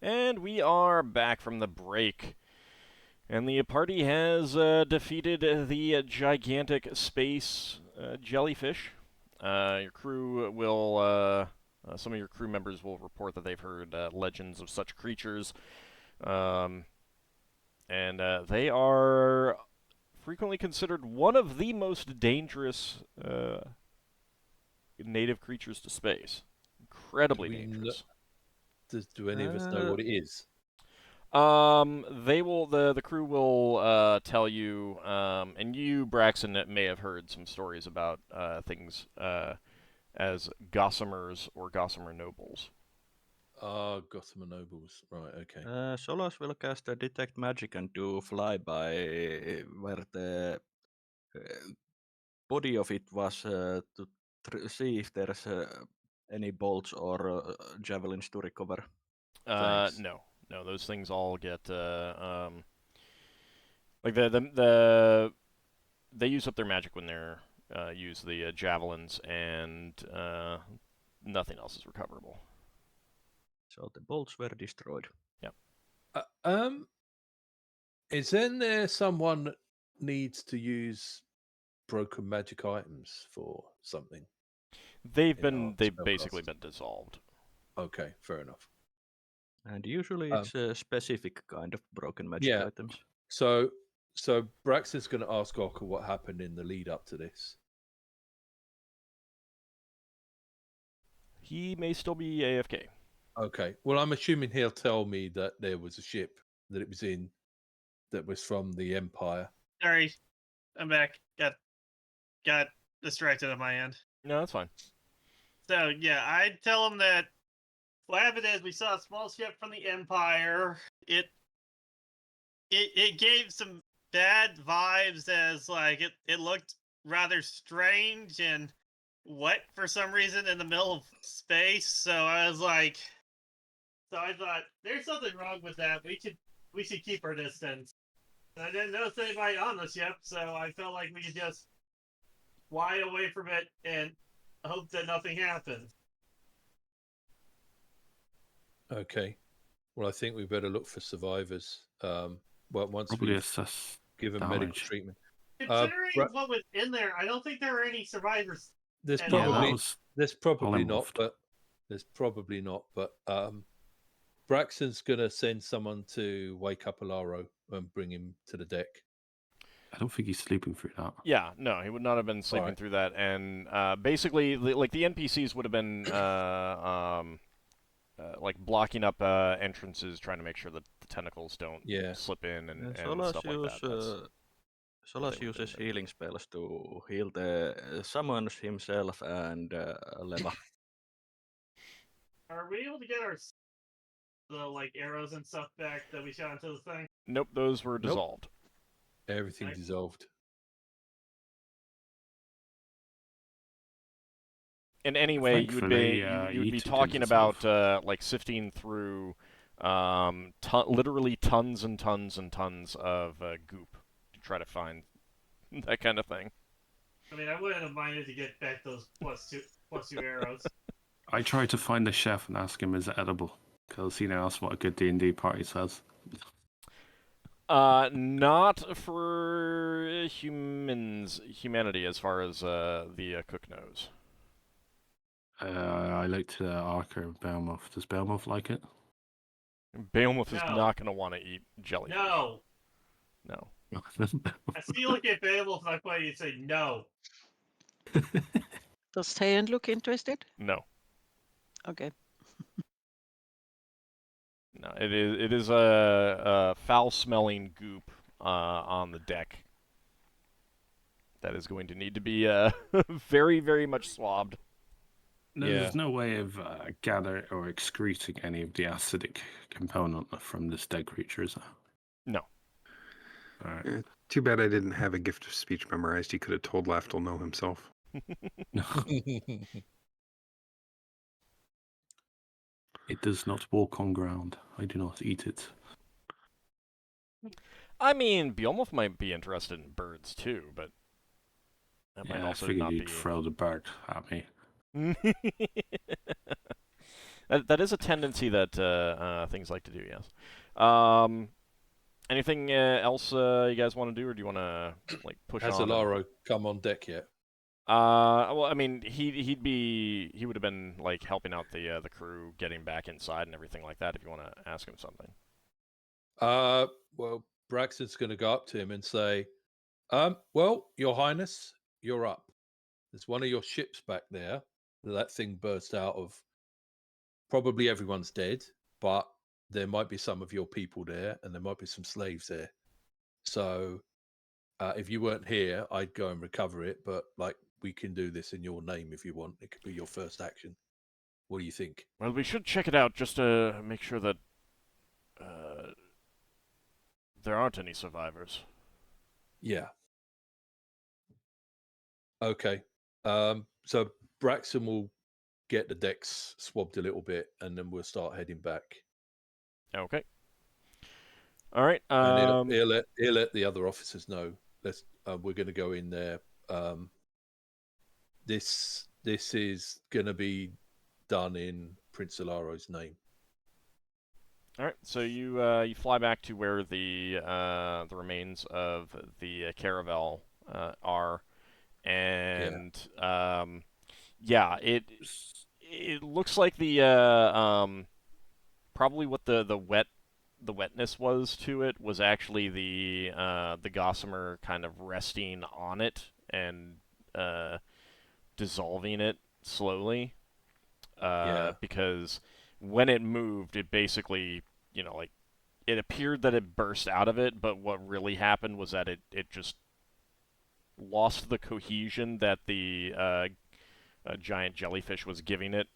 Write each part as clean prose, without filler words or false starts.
And we are back from the break. And the party has defeated the gigantic space jellyfish. Your crew will, some of your crew members will report that they've heard legends of such creatures. Um, and they are frequently considered one of the most dangerous native creatures to space. Do Incredibly we dangerous. do any of us know what it is? They will. The crew will tell you. And you, Braxon, may have heard some stories about things as gossamers or gossamer nobles. Ah, Gossamer Nobles. Right, okay. Solas will cast a detect magic and do flyby where the body of it was to see if there's any bolts or javelins to recover. Thanks. No, those things all get like the they use up their magic when they're use the javelins, and nothing else is recoverable. So the bolts were destroyed. Yeah. Is then there someone that needs to use broken magic items for something? They've our basically spellcast? been dissolved. Okay, fair enough. And usually Um, it's a specific kind of broken magic yeah. items. So Braxton's going to ask Ockar what happened in the lead up to this. He may still be AFK. Okay. Well, I'm assuming he'll tell me that there was a ship that it was in that was from the Empire. Sorry, I'm back. Got distracted on my end. No, that's fine. So yeah, I'd tell him that what happened is we saw a small ship from the Empire. It gave some bad vibes as like it looked rather strange and wet for some reason in the middle of space. So I thought there's something wrong with that. We should keep our distance. And I didn't notice anybody on the ship, so I felt like we could just fly away from it and hope that nothing happens. Okay. Well, I think we better look for survivors. Once Probably we've assess given damage. medical treatment. Considering what was in there, I don't think there were any survivors. There's And probably was there's probably not, polymorphed. but Braxton's gonna send someone to wake up Alaro and bring him to the deck. I don't think he's sleeping through that. Yeah, no, he would not have been sleeping Alright. through that, and basically, like the NPCs would have been like blocking up entrances, trying to make sure that the tentacles don't Yeah. slip in and Solas stuff like that. Solas they would've uses been. healing spells to heal the summons himself and Leva. are we able to get our like arrows and stuff back that we shot into the thing? Nope, those were dissolved. Everything Okay. dissolved. And anyway, you would be Thankfully, you would be Yeet talking did about dissolve. like sifting through literally tons and tons and tons of goop to try to find that kind of thing. I mean, I wouldn't have minded to get back those plus two arrows. I tried to find the chef and ask him is it edible, because that's what a good D&D party says. Not for humanity, as far as the cook knows. I looked at Archer and Belmoth. Does Belmoth like it? Beowulf is No. not going to want to eat jellyfish. No, No. I feel like if Beowulf's not quite, you'd say no. Does Tayan look interested? No. Okay. No. It is a foul-smelling goop on the deck that is going to need to be very, very much swabbed. No, Yeah. There's no way of gathering or excreting any of the acidic component from this dead creature, is there? No. Alright. Yeah, too bad I didn't have a gift of speech memorized. He could have told Lafdul no himself. It does not walk on ground. I do not eat it. I mean, Beowulf might be interested in birds too, but that might Yeah, I also figured not you'd be. throw the bird at me. That is a tendency that things like to do. Yes. Anything else you guys want to do, or do you want to like push Has on? Alaro come on deck yet? Well, I mean, he would have been like helping out the crew getting back inside and everything like that. If you want to ask him something. Well, Braxton's going to go up to him and say, well, Your Highness, you're up. There's one of your ships back there. That thing burst out of. Probably everyone's dead, but there might be some of your people there, and there might be some slaves there. So, if you weren't here, I'd go and recover it. But like, we can do this in your name if you want. It could be your first action. What do you think? Well, we should check it out just to make sure that there aren't any survivors. Yeah. Okay. So Braxton will get the decks swabbed a little bit, and then we'll start heading back. Okay. All right. And he'll let the other officers know. We're going to go in there. This is going to be done in Prince Alaro's name. All right. So you fly back to where the remains of the caravel are, and yeah, it looks like the probably what the wetness was to it was actually the gossamer kind of resting on it and dissolving it slowly. Because when it moved, it basically, like, it appeared that it burst out of it, but what really happened was that it just lost the cohesion that the giant jellyfish was giving it,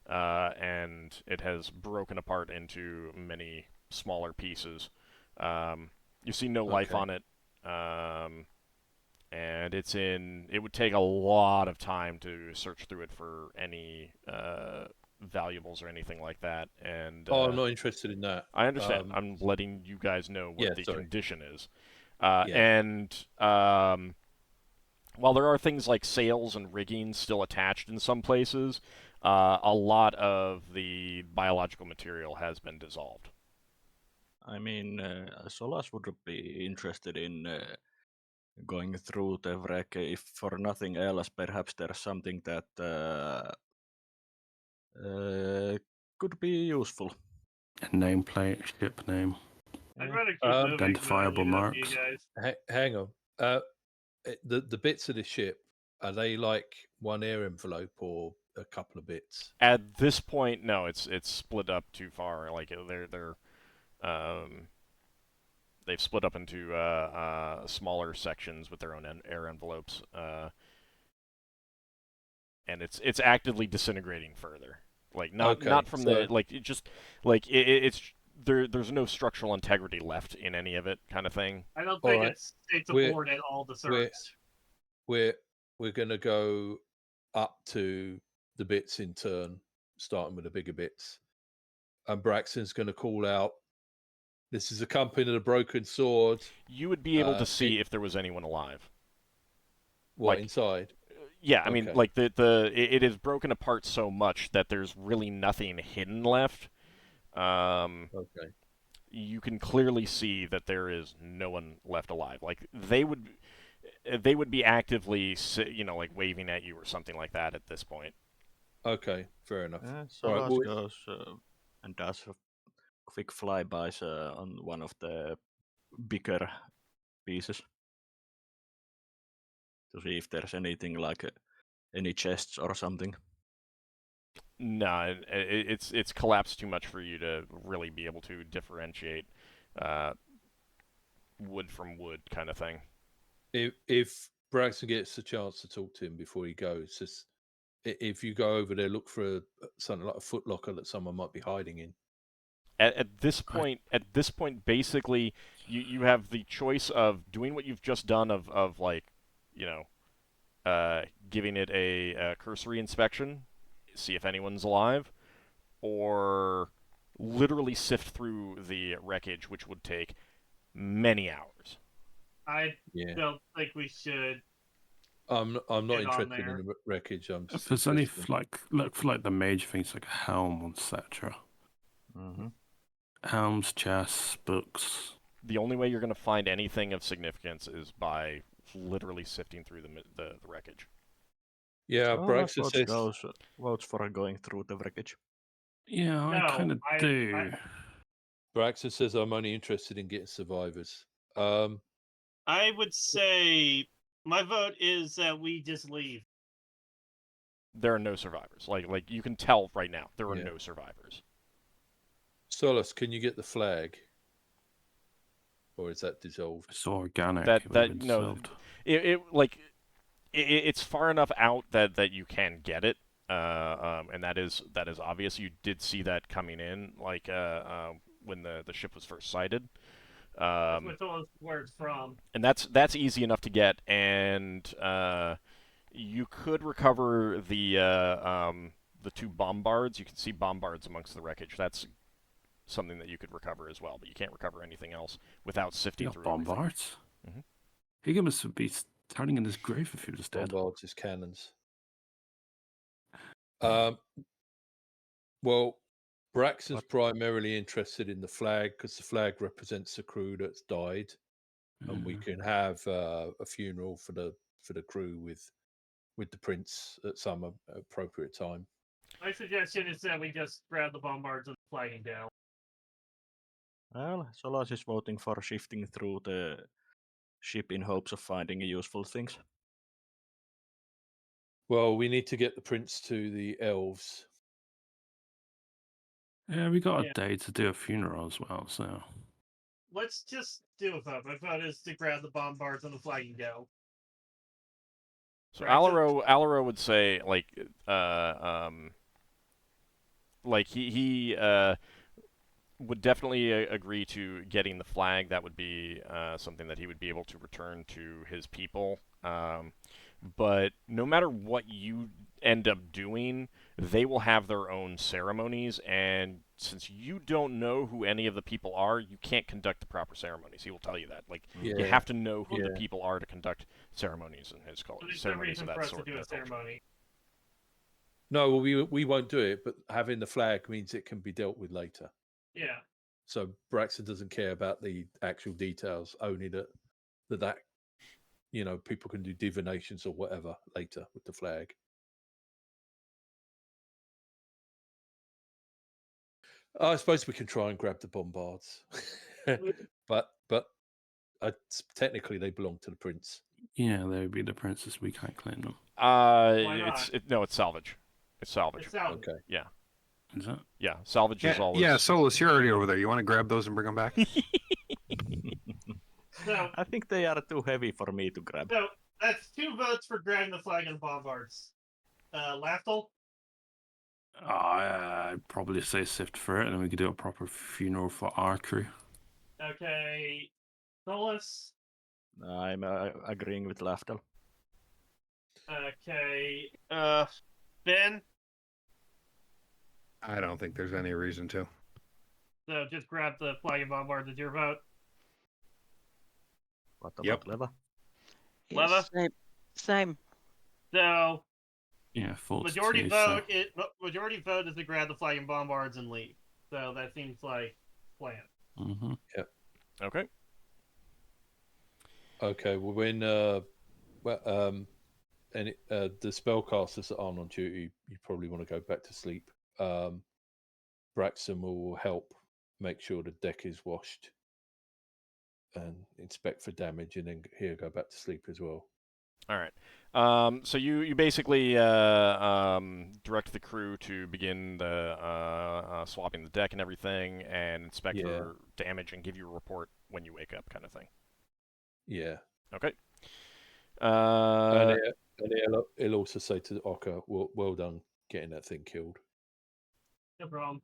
and it has broken apart into many smaller pieces. You see no life on it, and it would take a lot of time to search through it for any valuables or anything like that. And I'm not interested in that. I understand. I'm letting you guys know what the sorry. condition is. And while there are things like sails and rigging still attached in some places, a lot of the biological material has been dissolved. I mean, Solas would be interested in going through the wreck. If for nothing else, perhaps there's something that could be useful. A nameplate, ship name. I'd rather keep moving. Identifiable than I leave it up to marks. you guys. Hang on. The bits of the ship, are they like one air envelope or a couple of bits? At this point, no, it's split up too far. Like they've split up into smaller sections with their own air envelopes, and it's actively disintegrating further. Like not from the like it just like it's there's no structural integrity left in any of it, kind of thing. I don't think it's aboard at all the service. We're gonna go up to the bits in turn, starting with the bigger bits. And Braxton's gonna call out, "This is a company of the Broken Sword." You would be able to see if there was anyone alive. What, inside? Yeah, I mean, like it is broken apart so much that there's really nothing hidden left. Okay. You can clearly see that there is no one left alive. Like they would be actively, like waving at you or something like that at this point. Okay, fair enough. Solas goes and does a quick flybys on one of the bigger pieces to see if there's anything like any chests or something. No, it's collapsed too much for you to really be able to differentiate wood from wood, kind of thing. If Braxton gets a chance to talk to him before he goes, just if you go over there, look for something like a footlocker that someone might be hiding in. At this point, basically, you have the choice of doing what you've just done of like, giving it a cursory inspection, see if anyone's alive, or literally sift through the wreckage, which would take many hours. I don't think we should I'm not Get on interested in there. the wreckage. I'm If just there's any interested look for like the mage things like a helm, etc. Mm-hmm. Helms, chests, books. The only way you're going to find anything of significance is by literally sifting through the wreckage. Yeah, Solas Braxon says. votes for going through the wreckage. Yeah, I No, kind of do. Braxon says I'm only interested in getting survivors. I would say my vote is that we just leave. There are no survivors. Like you can tell right now, there are Yeah. no survivors. Solas, can you get the flag? Or is that dissolved? It's organic. That it would have that been no, dissolved. it's far enough out that you can get it, and that is obvious. You did see that coming in, when the ship was first sighted. That's where it's from. And that's easy enough to get, and you could recover the two bombards. You can see bombards amongst the wreckage. That's something that you could recover as well, but you can't recover anything else without sifting Yeah, through everything. bombards. Mhm. He must be turning in his grave if he was dead. Bombards is cannons. Well, Braxton's primarily interested in the flag because the flag represents the crew that's died, and we can have a funeral for the crew with the prince at some appropriate time. My suggestion is that we just grab the bombards and flagging down. Well, Solas is voting for shifting through the ship in hopes of finding useful things. Well, we need to get the prince to the elves. Yeah, we got Yeah. a day to do a funeral as well, so. Let's just do a vote. My vote is to grab the bombards and the flagging down. So Braxton? Alaro would say he would definitely agree to getting the flag. That would be something that he would be able to return to his people. But no matter what you end up doing, they will have their own ceremonies, and since you don't know who any of the people are, you can't conduct the proper ceremonies. He will tell you that. You Yeah. have to know who the Yeah. people are to conduct ceremonies in his So there's no ceremonies reason of for that us to sort. do a their culture. ceremony. No, well, we won't do it, but having the flag means it can be dealt with later. Yeah. So Braxton doesn't care about the actual details, only that people can do divinations or whatever later with the flag. I suppose we can try and grab the bombards, but technically they belong to the prince. Yeah, they would be the princess. We can't claim them. not? It's salvage. It's salvage. It's salvage. Okay. Yeah. Is that? Yeah, salvage is always. Yeah, Solas, you're already over there. You want to grab those and bring them back? So, I think they are too heavy for me to grab. so that's 2 votes for grabbing the flag and bombards. Lafdul? I'd probably say sift for it, and then we could do a proper funeral for our crew. Okay. Solas? I'm agreeing with Lafdul. Okay. Ben? I don't think there's any reason to. So just grab the flag and bombards as your vote. What about Yep. Leva? Leva? Same. So Yeah, thoughts majority too, vote so. majority vote is to grab the flag and bombards and leave. So that seems like plan. Mm-hmm. Okay. Okay. Well, when the spellcasters that aren't on duty, you probably want to go back to sleep. Braxton will help make sure the deck is washed and inspect for damage, and then he'll go back to sleep as well. All right. So you basically direct the crew to begin the swapping the deck and everything, and inspect for damage and give you a report when you wake up, kind of thing. Yeah. Okay. And he'll also say to Ockar, well done getting that thing killed. No problem.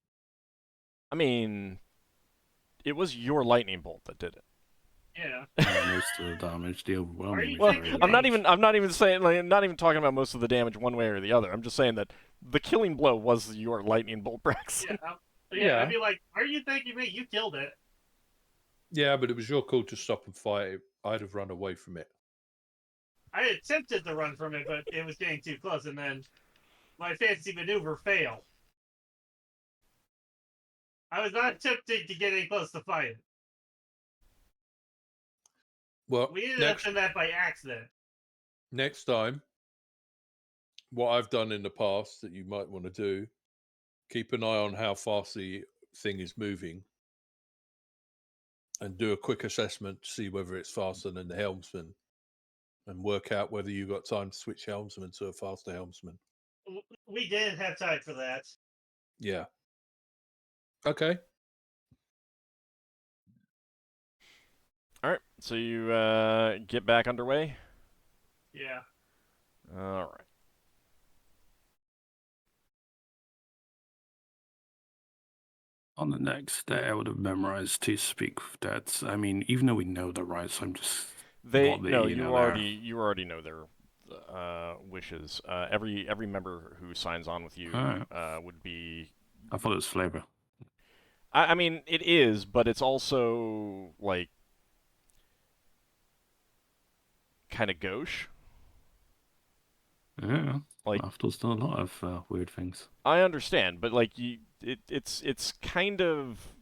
I mean, it was your lightning bolt that did it. Yeah. Most of the damage, the overwhelming Well, thinking I'm not even saying, not even talking about most of the damage one way or the other. I'm just saying that the killing blow was your lightning bolt, Braxon. Yeah. I'd be like, are you thanking me? You killed it. Yeah, but it was your call to stop and fight. I'd have run away from it. I attempted to run from it, but it was getting too close, and then my fancy maneuver failed. I was not attempting to get any close to fight it. Well, We ended up doing that by accident. next time, what I've done in the past that you might want to do, keep an eye on how fast the thing is moving and do a quick assessment to see whether it's faster than the helmsman and work out whether you got time to switch helmsman to a faster helmsman. We didn't have time for that. Yeah. Okay. All right, so you get back underway. Yeah. All right. On the next day, I would have memorized to speak with deads. I mean, even though we know the rights, I'm just You know, already know their wishes. Every member who signs on with you would be. I thought it was flavor. I mean, it is, but it's also like kind of gauche. Yeah, Like Lafdul's done a lot of weird things. I understand, but like it's kind of.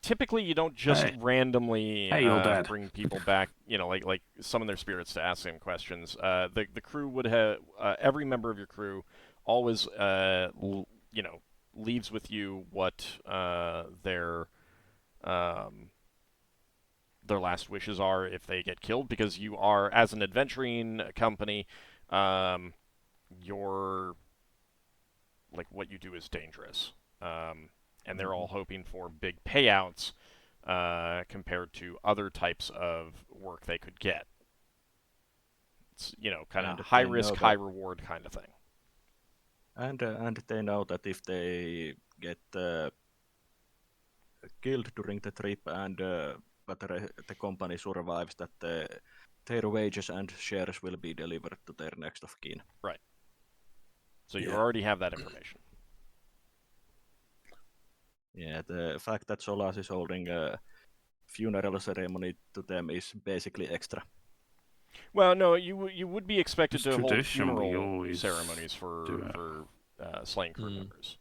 Typically, you don't just randomly you're dead. bring people back, like summon their spirits to ask them questions. The crew would have every member of your crew always, leaves with you what their last wishes are if they get killed, because you are, as an adventuring company, your like what you do is dangerous. And they're all hoping for big payouts compared to other types of work they could get. It's, kind of high risk, high reward kind of thing. And they know that if they get killed during the trip and but the company survives, that their wages and shares will be delivered to their next of kin. Right. So you already have that information. Yeah, the fact that Solas is holding a funeral ceremony to them is basically extra. Well, no, you would be expected to hold tradition, we funeral always ceremonies for slain crew Mm. members.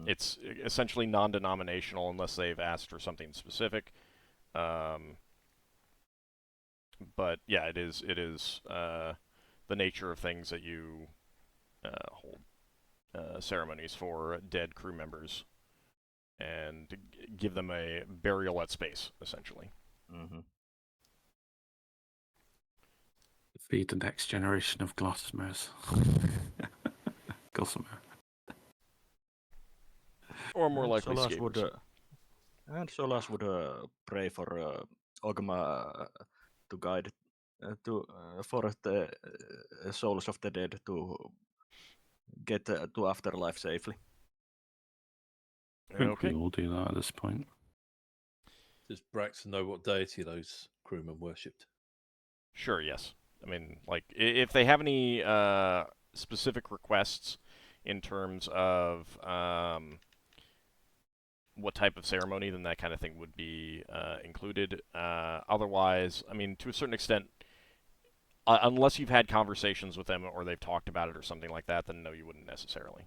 It's essentially non-denominational unless they've asked for something specific. But yeah, it is the nature of things that you hold ceremonies for dead crew members and give them a burial at space, essentially. Mm-hmm. Feed the next generation of Glossomers. Gossamer. Or more likely Solas skaters. Solas would pray for Ogma to guide for the souls of the dead to get to afterlife safely. I think Okay. we all do that at this point. Does Braxon know what deity those crewmen worshipped? Sure, yes. I mean, like, if they have any specific requests in terms of what type of ceremony, then that kind of thing would be included. Otherwise, I mean, to a certain extent, unless you've had conversations with them or they've talked about it or something like that, then no, you wouldn't necessarily.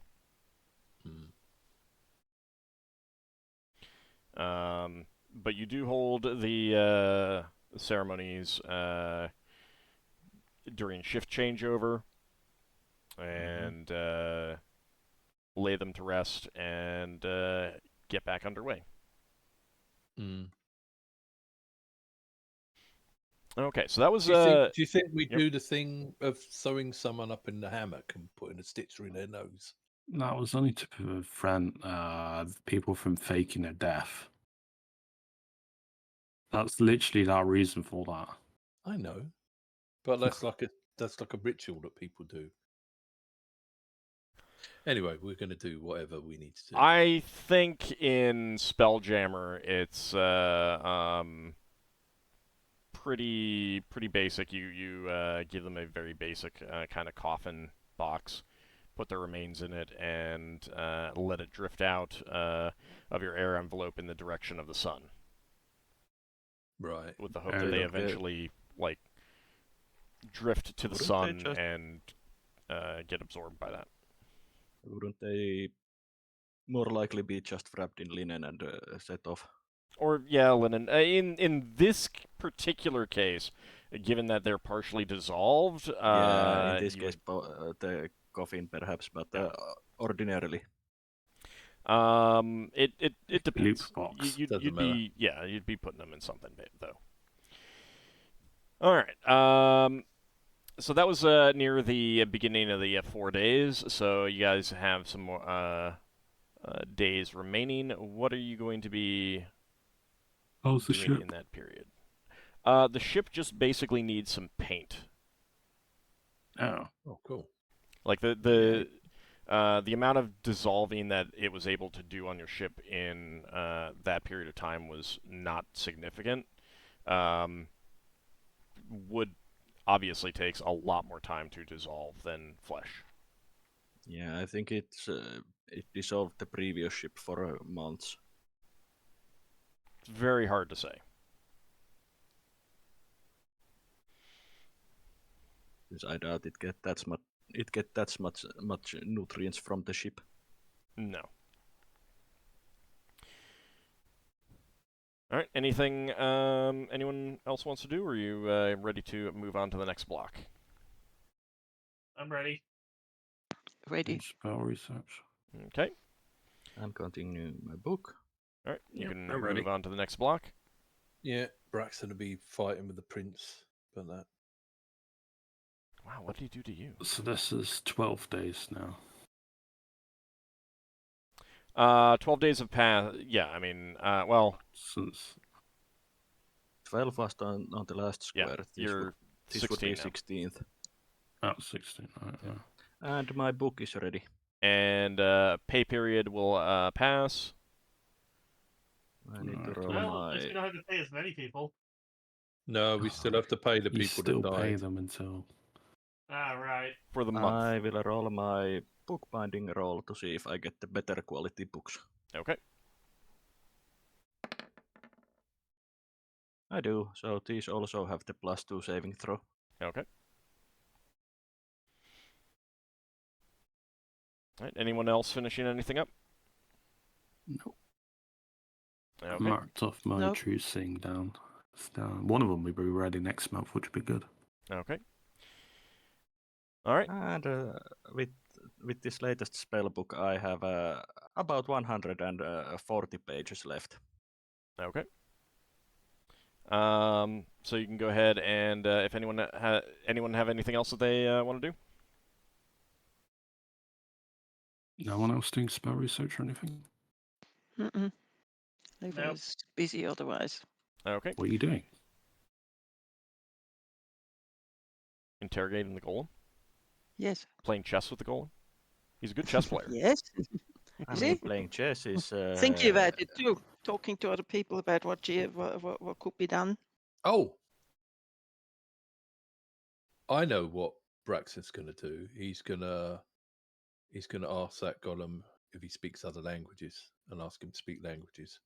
But you do hold the ceremonies during shift changeover and lay them to rest and get back underway. Okay, so that was. Do you think we yep. do the thing of sewing someone up in the hammock and putting a stitcher in their nose? That was only to prevent people from faking their death. That's literally that reason for that. I know, but that's like a ritual that people do. Anyway, we're going to do whatever we need to do. I think in Spelljammer it's pretty basic. You give them a very basic kind of coffin box, put their remains in it, and let it drift out of your air envelope in the direction of the sun. Right. With the hope that they eventually drift to the Wouldn't they sun just- and get absorbed by that. Wouldn't they more likely be just wrapped in linen and set off? Or yeah, linen. In this particular case, given that they're partially dissolved, Yeah, in this you case, the coffin perhaps, but Yeah. ordinarily. it depends. Loot box. Doesn't matter. You'd be putting them in something though. All right. So that was near the beginning of the 4 days. So you guys have some more days remaining. What are you going to be How's the doing ship? in that period? The ship just basically needs some paint. Oh, Oh, cool. Like the amount of dissolving that it was able to do on your ship in that period of time was not significant. Wood obviously takes a lot more time to dissolve than flesh. Yeah, I think it dissolved the previous ship for months. It's very hard to say. Since I doubt it get that much nutrients from the ship. No. All right. Anything anyone else wants to do, or are you ready to move on to the next block? I'm ready. Ready. spell research. Okay. I'm continuing my book. All right. You Yep, can I'm move ready. on to the next block. Yeah, Braxon will be fighting with the prince. But that. Wow. What did he do to you? So this is 12 days now. 12 days have passed. Yeah. I mean, well, Since 12 was on the last yeah. square. You're This would 16 be now. 16th. about 16. Right, Yeah. And my book is ready. And pay period will pass. I need to Right. roll Well, at least we my... don't have to pay as many people. No, we still have to pay the you people still that pay died. them until Ah, right. For the month. I will roll my bookbinding roll to see if I get the better quality books. Okay. I do, so these also have the +2 saving throw. Okay. All right. Anyone else finishing anything up? no, Okay. marked off my Nope. true seeing down. It's down. One of them will be ready next month, which would be good. Okay. All right. And with this latest spell book, I have about 140 pages left. Okay. So you can go ahead and if anyone have anything else that they want to do? No one else doing spell research or anything? Mm-mm. I Nope. was busy otherwise. Okay. What are you doing? Interrogating the golem. Yes. Playing chess with the golem. He's a good chess player. Yes. I Is mean, it? playing chess is... Thinking about it too. Talking to other people about what could be done. Oh, I know what Braxon's going to do. He's gonna ask that golem if he speaks other languages and ask him to speak languages.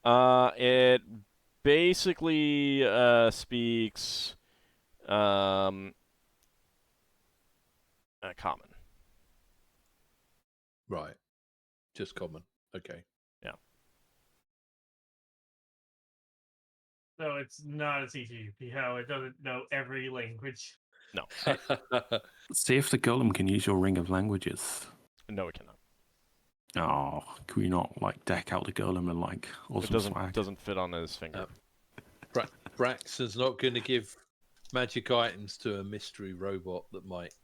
It basically speaks common. Right. Just common. Okay. So it's not a CGP, how it doesn't know every language. No. See if the golem can use your ring of languages. No, it cannot. Oh, can we not like deck out the golem and like awesome It swag? doesn't fit on his finger. Braxon's not going to give magic items to a mystery robot that might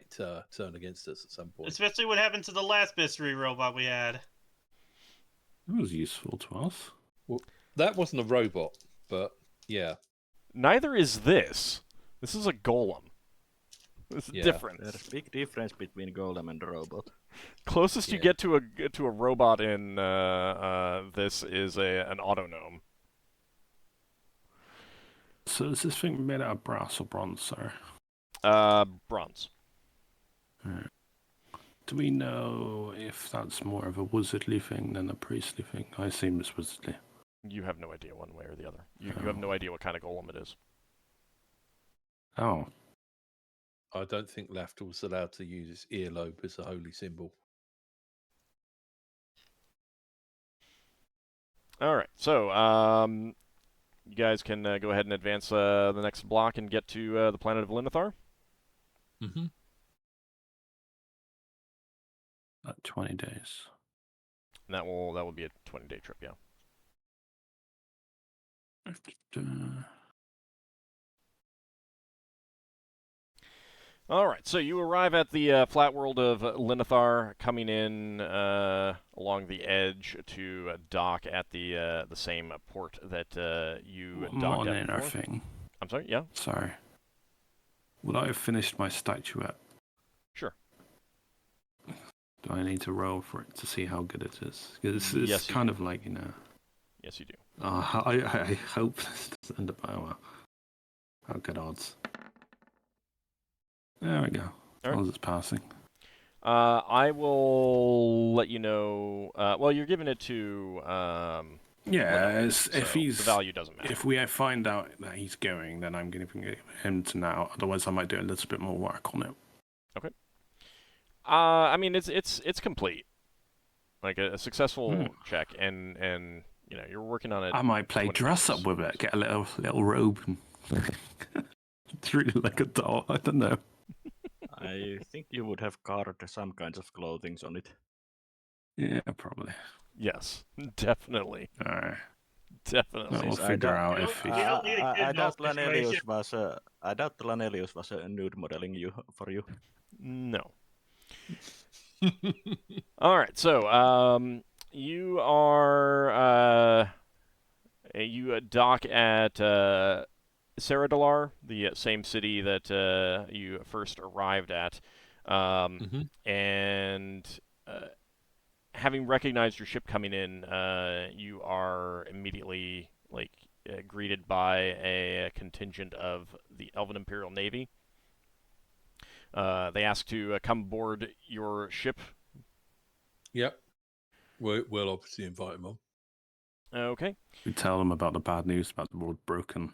turn against us at some point. Especially what happened to the last mystery robot we had. That was useful to us. That wasn't a robot, but yeah. Neither is this. This is a golem. There's a Yeah. difference. There's a big difference between golem and robot. Closest you Yeah. get to a robot in this is an autognome. So is this thing made out of brass or bronze, sir? Bronze. Alright. Do we know if that's more of a wizardly thing than a priestly thing? I assume it's wizardly. You have no idea one way or the other. You have no idea what kind of golem it is. Oh, I don't think Lafdul's allowed to use his earlobe as a holy symbol. All right, so you guys can go ahead and advance the next block and get to the planet of Linithar. Mm-hmm. 20 days. And that will be a 20-day trip, yeah. All right, so you arrive at the flat world of Linithar, coming in along the edge to dock at the same port that you docked at before. Thing. I'm sorry, yeah? Sorry. Would I have finished my statuette? Sure. Do I need to roll for it to see how good it is? Because it's Yes, you kind do. of like, you know... Yes, you do. I hope this doesn't end up... Oh, well. How good odds. There we go. As long as it's passing. I will let you know... well, you're giving it to... yeah, so if he's... the value doesn't matter. If we find out that he's going, then I'm giving him to now. Otherwise, I might do a little bit more work on it. Okay. I mean, it's complete. Like a successful check, and you know you're working on it. I might play dress up with it, get a little robe, and treat it like a doll. I don't know. I think you would have carved some kinds of clothing on it. Yeah, probably. Yes, definitely. All right. Definitely. We'll figure out if he... I doubt Lanelius was nude modeling you for you. No. All right, so you are you dock at Seradalar, the same city that you first arrived at, and having recognized your ship coming in, you are immediately greeted by a contingent of the Elven Imperial Navy. They ask to come aboard your ship. Yep. We'll obviously invite him on. Okay. We tell them about the bad news about the world broken.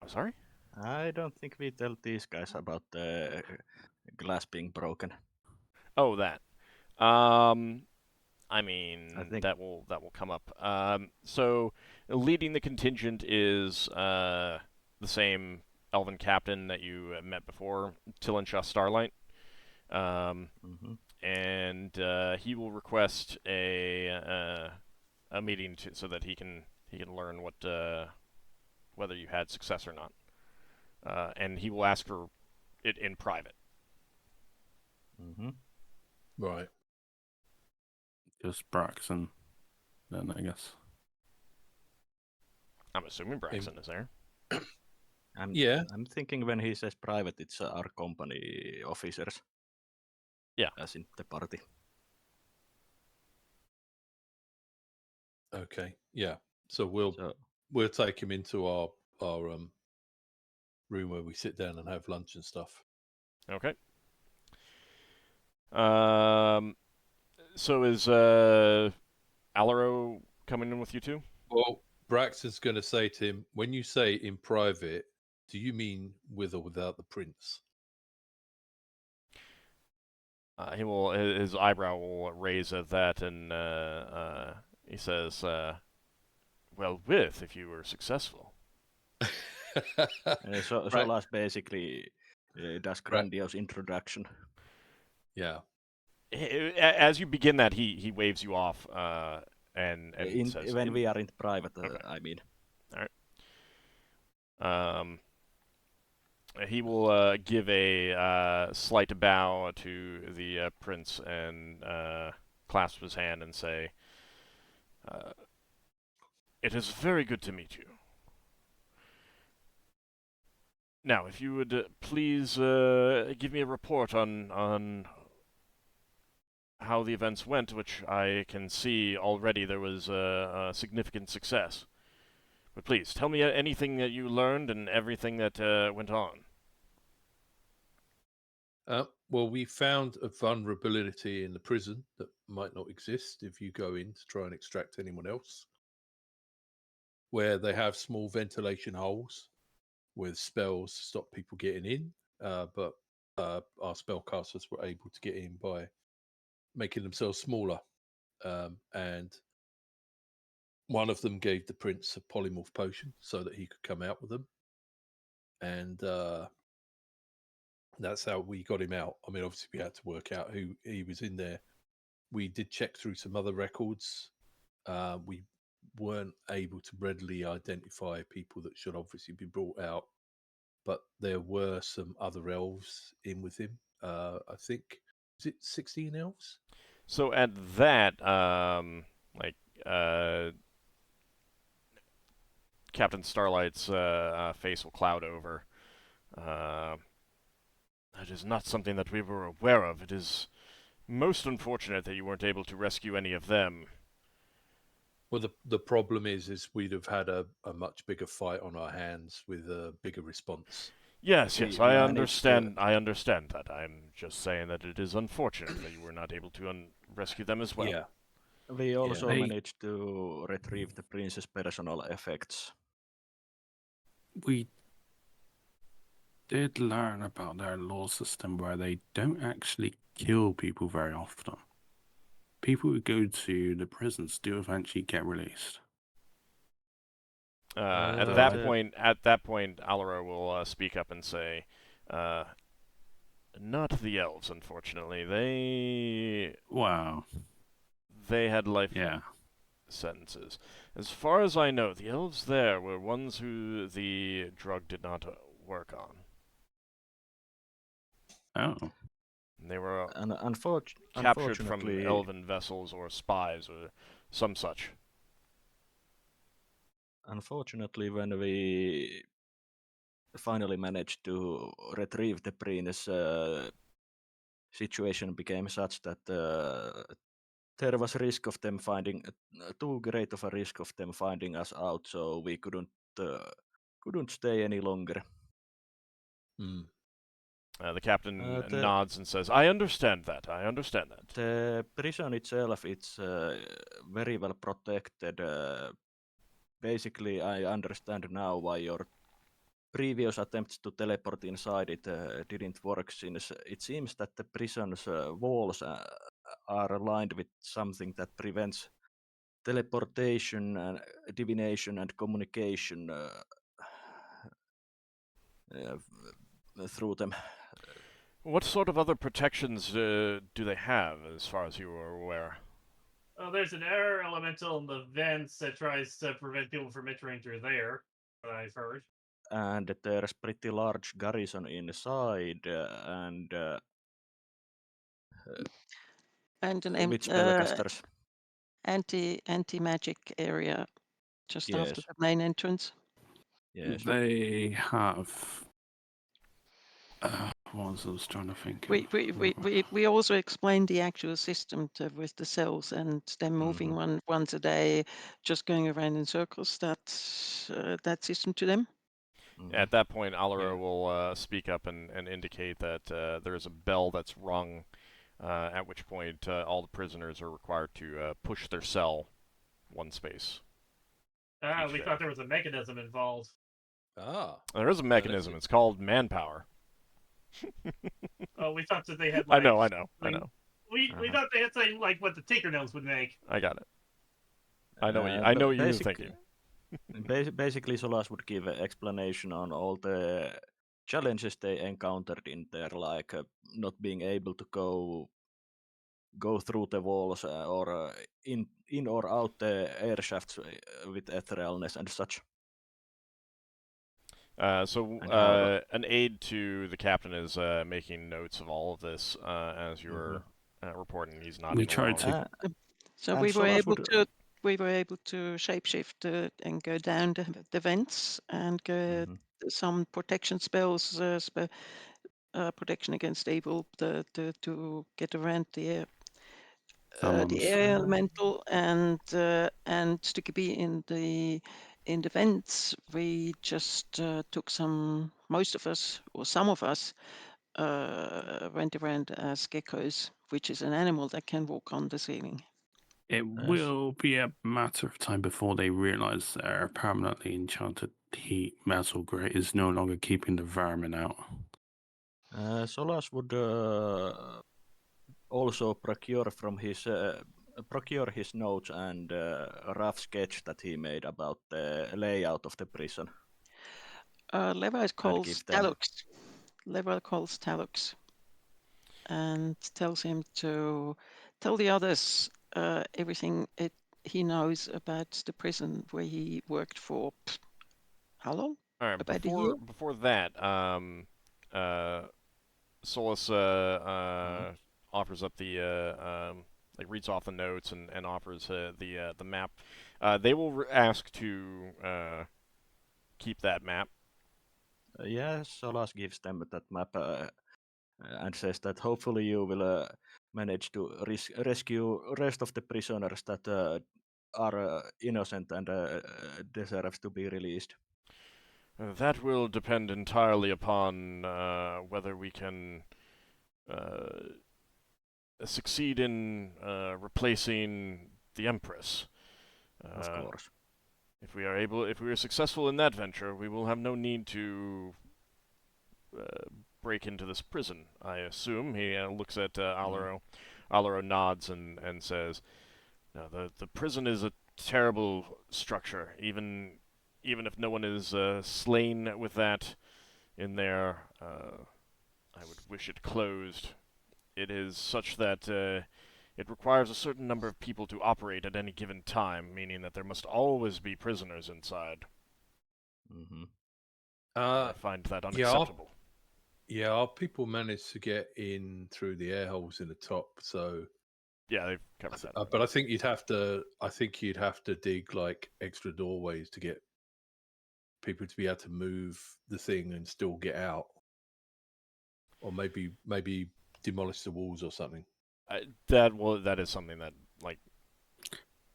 I'm sorry? I don't think we tell these guys about the glass being broken. Oh, that. I mean, I think... that will come up. So, leading the contingent is the same Elven captain that you met before, Tillinshaw Starlight. And he will request a meeting so that he can learn whether you had success or not. And he will ask for it in private. Right. Just Braxon, then, I guess. I'm assuming Braxon is there. I'm thinking when he says private, it's our company officers. Yeah. As in the party. Okay. Yeah. So we'll take him into our room where we sit down and have lunch and stuff. Okay. So is Alaro coming in with you too? Well, Braxton's going to say to him, when you say in private, do you mean with or without the prince? His eyebrow will raise at that, and he says, "Well, with if you were successful." Solas basically does grandiose introduction. Yeah. As you begin that, he waves you off, and says, when we are in private, okay. I mean. All right. He will give a slight bow to the prince and clasp his hand and say, "It is very good to meet you. Now, if you would please give me a report on how the events went, which I can see already there was a significant success. But please, tell me anything that you learned and everything that went on." Well, we found a vulnerability in the prison that might not exist if you go in to try and extract anyone else, where they have small ventilation holes with spells to stop people getting in, but our spellcasters were able to get in by making themselves smaller. And one of them gave the prince a polymorph potion so that he could come out with them. And that's how we got him out. I mean, obviously, we had to work out who he was in there. We did check through some other records. We weren't able to readily identify people that should obviously be brought out, but there were some other elves in with him. I think, is it 16 elves? So at that, Captain Starlight's face will cloud over. That is not something that we were aware of. It is most unfortunate that you weren't able to rescue any of them. Well, the problem is we'd have had a much bigger fight on our hands with a bigger response. Yes, We I managed to- understand. I understand that. I'm just saying that it is unfortunate that you were not able to rescue them as well. Yeah. We also They- managed to retrieve the prince's personal effects. We did learn about their law system where they don't actually kill people very often. People who go to the prisons do eventually get released. At that point, Alaro will speak up and say, "Not the elves, unfortunately. Wow. They had life Yeah. sentences. As far as I know, the elves there were ones who the drug did not work on. Oh. They were And captured from unfortunately, elven vessels or spies or some such. Unfortunately, when we finally managed to retrieve the prince, situation became such that there was risk of them finding too great of a risk of them finding us out, so we couldn't stay any longer. The captain the- nods and says, I understand that. The prison itself, it's very well protected. Basically, I understand now why your previous attempts to teleport inside it didn't work, since it seems that the prison's walls are aligned with something that prevents teleportation, divination, and communication through them. What sort of other protections do they have, as far as you are aware? Well, there's an air elemental in the vents that tries to prevent people from entering through there, what I've heard. And there's pretty large garrison inside, and an with spellcasters. anti-magic area just after Yes. the main entrance. Yes. They have. What was I was trying to think? We also explained the actual system with the cells and them moving once a day, just going around in circles. That system to them. At that point, Alaro will speak up and indicate that there is a bell that's rung, at which point all the prisoners are required to push their cell one space. We thought there was a mechanism involved. There is a mechanism. It's called manpower. Oh, we thought that they had. I know. We thought they had something like what the Tinker Gnomes would make. I got it. I know what you were thinking. Basically, Solas would give an explanation on all the challenges they encountered in there, like not being able to go through the walls or in or out the air shafts with etherealness and such. An aide to the captain is making notes of all of this as you're reporting. He's not. We tried to. So we were able to shapeshift and go down the vents and go some protection spells, protection against evil, to get around the air elemental, and to be in the vents. We just took most of us, or some of us, went around as geckos, which is an animal that can walk on the ceiling. It will be a matter of time before they realize they're permanently enchanted heat metal grate is no longer keeping the vermin out. Solas would also procure his notes and a rough sketch that he made about the layout of the prison. Levi calls give them- Talux. Levi calls Talux and tells him to tell the others everything he knows about the prison where he worked for how long? All right. About a year? Before that, Solas offers up the like reads off the notes and offers the map. They will ask to keep that map. Solas gives them that map and says that hopefully you will manage to rescue rest of the prisoners that are innocent and deserves to be released. That will depend entirely upon whether we can succeed in replacing the Empress. Of course. If we are successful in that venture, we will have no need to break into this prison, I assume. He looks at Alaro. Alaro nods and says, "No, the prison is a terrible structure. Even if no one is slain with that in there, I would wish it closed. It is such that it requires a certain number of people to operate at any given time, meaning that there must always be prisoners inside. Mm-hmm. I find that unacceptable." Yeah, our people managed to get in through the air holes in the top, so yeah, they've covered that. But I think you'd have to dig like extra doorways to get people to be able to move the thing and still get out, or maybe demolish the walls or something. That is something that like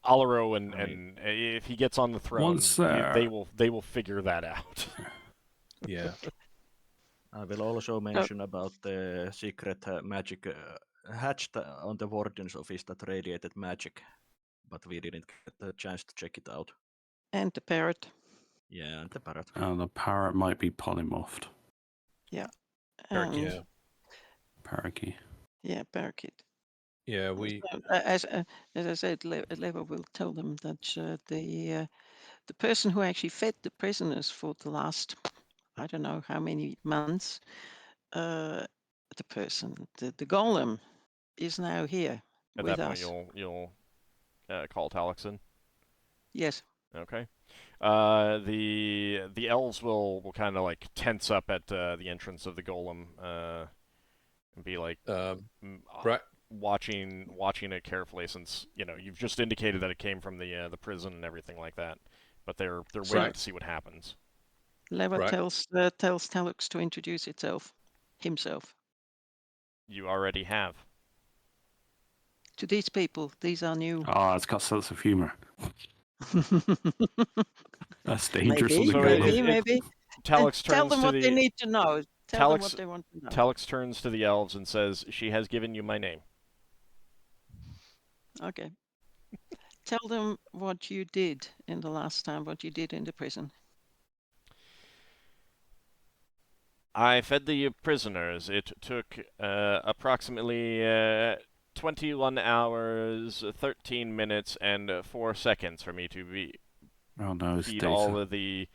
Alaro and if he gets on the throne, they will figure that out. Yeah. I will also mention about the secret magic hatched on the warden's office that radiated magic, but we didn't get the chance to check it out. And the parrot. Yeah, and the parrot. The parrot might be polymorphed. Yeah. Yeah. Parakeet. Yeah, parakeet. Yeah, we. As I said, Levo will tell them that the person who actually fed the prisoners for the last, I don't know how many months, the golem is now here At with that us. point, you'll call Talux in. Yes. Okay. The elves will kind of like tense up at the entrance of the golem and be like watching it carefully, since you've just indicated that it came from the prison and everything like that, but they're waiting to see what happens. Levo tells Talux to introduce himself. You already have. To these people, these are new. Oh, it's got sense of humor. That's dangerous. Maybe. Talux tell them what they need to know. Tell them what they want to know. Talux turns to the elves and says, "She has given you my name." Okay. Tell them what you did in the last time, what you did in the prison. I fed the prisoners. It took approximately 21 hours, 13 minutes, and 4 seconds for me to feed all of the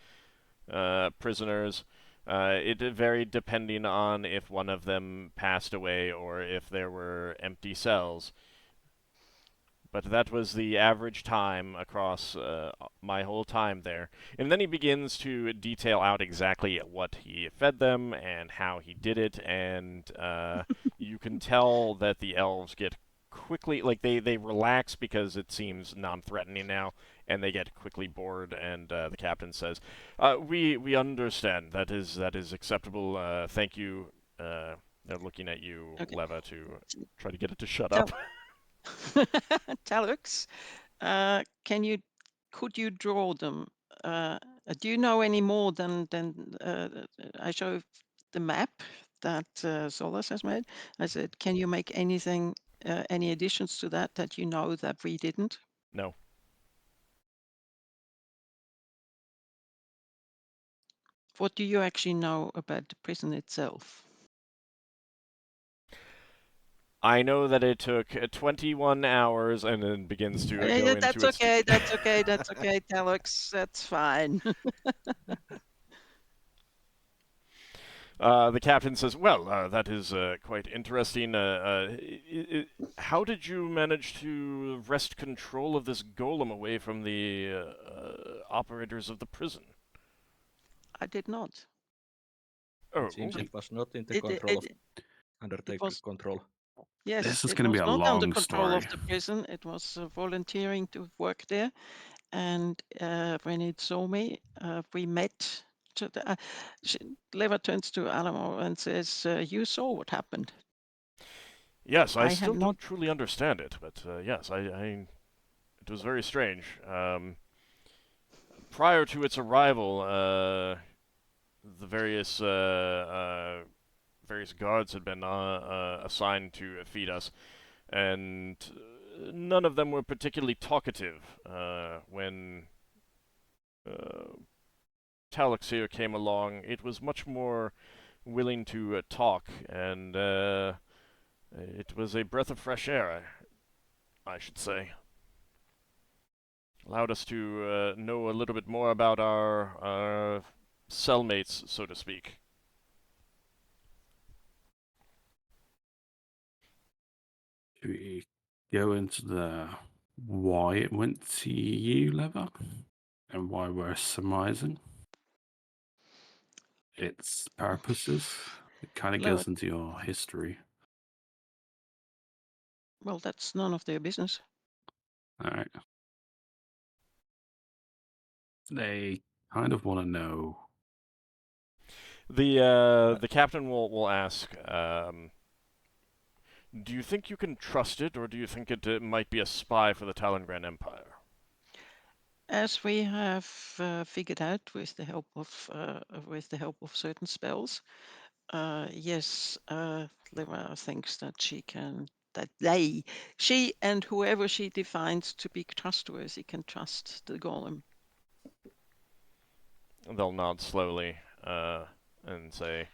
prisoners. It varied depending on if one of them passed away or if there were empty cells. But that was the average time across my whole time there. And then he begins to detail out exactly what he fed them and how he did it, and you can tell that the elves get quickly, like they relax because it seems non-threatening now, and they get quickly bored, and the captain says, we understand. That is acceptable. Thank you. They're looking at you, okay. Leva, to try to get it to shut up. Talux, could you draw them? Do you know any more than I show the map that Solas has made? I said, can you make anything, any additions to that you know that we didn't? No. What do you actually know about the prison itself? I know that it took 21 hours and then begins to go into That's its... okay, that's okay, that's okay, Telex, that's fine. The captain says, well, that is quite interesting. How did you manage to wrest control of this golem away from the operators of the prison? I did not. Oh, It seems it was not in the It, control of it Undertaker was- control. Yes, This is it going to was be a not under long control of story. the prison. It was volunteering to work there. And when it saw me, we met. Leva turns to Alamo and says, you saw what happened. yes, I I still have don't not. truly understand it, but yes, it was very strange. Prior to its arrival, the various guards had been assigned to feed us, and none of them were particularly talkative when Talix here came along. It was much more willing to talk, and it was a breath of fresh air, I should say. Allowed us to know a little bit more about our cellmates, so to speak. Should we go into the why it went to you, Lever? And why we're surmising its purposes? It kind of Lever. goes into your history. Well, that's none of their business. Alright. They kind of want to know. The captain will ask, do you think you can trust it, or do you think it might be a spy for the Talangran Empire? As we have figured out with the help of certain spells, yes, Leva thinks that she and whoever she defines to be trustworthy can trust the golem. They'll nod slowly and say,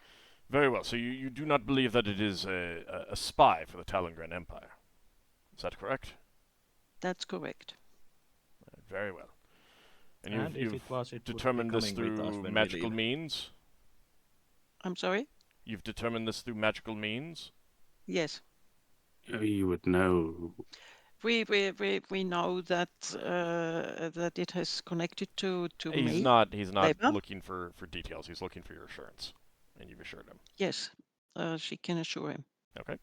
very well, so you do not believe that it is a spy for the Talangran Empire. Is that correct? That's correct. Very well. And And if you've it was, it would be determined this coming with us through when we magical leave. means? I'm sorry? You've determined this through magical means? Yes. You would know. We know that that it has connected to He's me. not Ebha? looking for details. He's looking for your assurance. And you've assured him. Yes, she can assure him. Okay.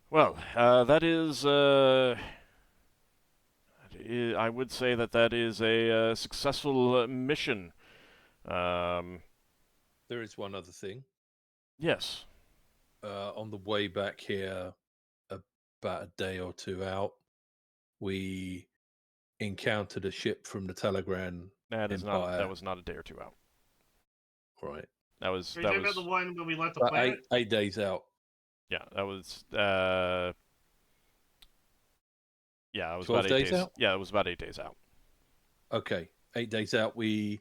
Well, that is, I would say that is a successful mission. There is one other thing. Yes. On the way back here, about a day or two out, we encountered a ship from the Talagran That Empire. was not a day or two out. Right. That was Are you talking about the one when we left the About planet? 8 days out. yeah, that was yeah, it was 12 about 8 days days. out? Yeah, it was about 8 days out. Okay, 8 days out, we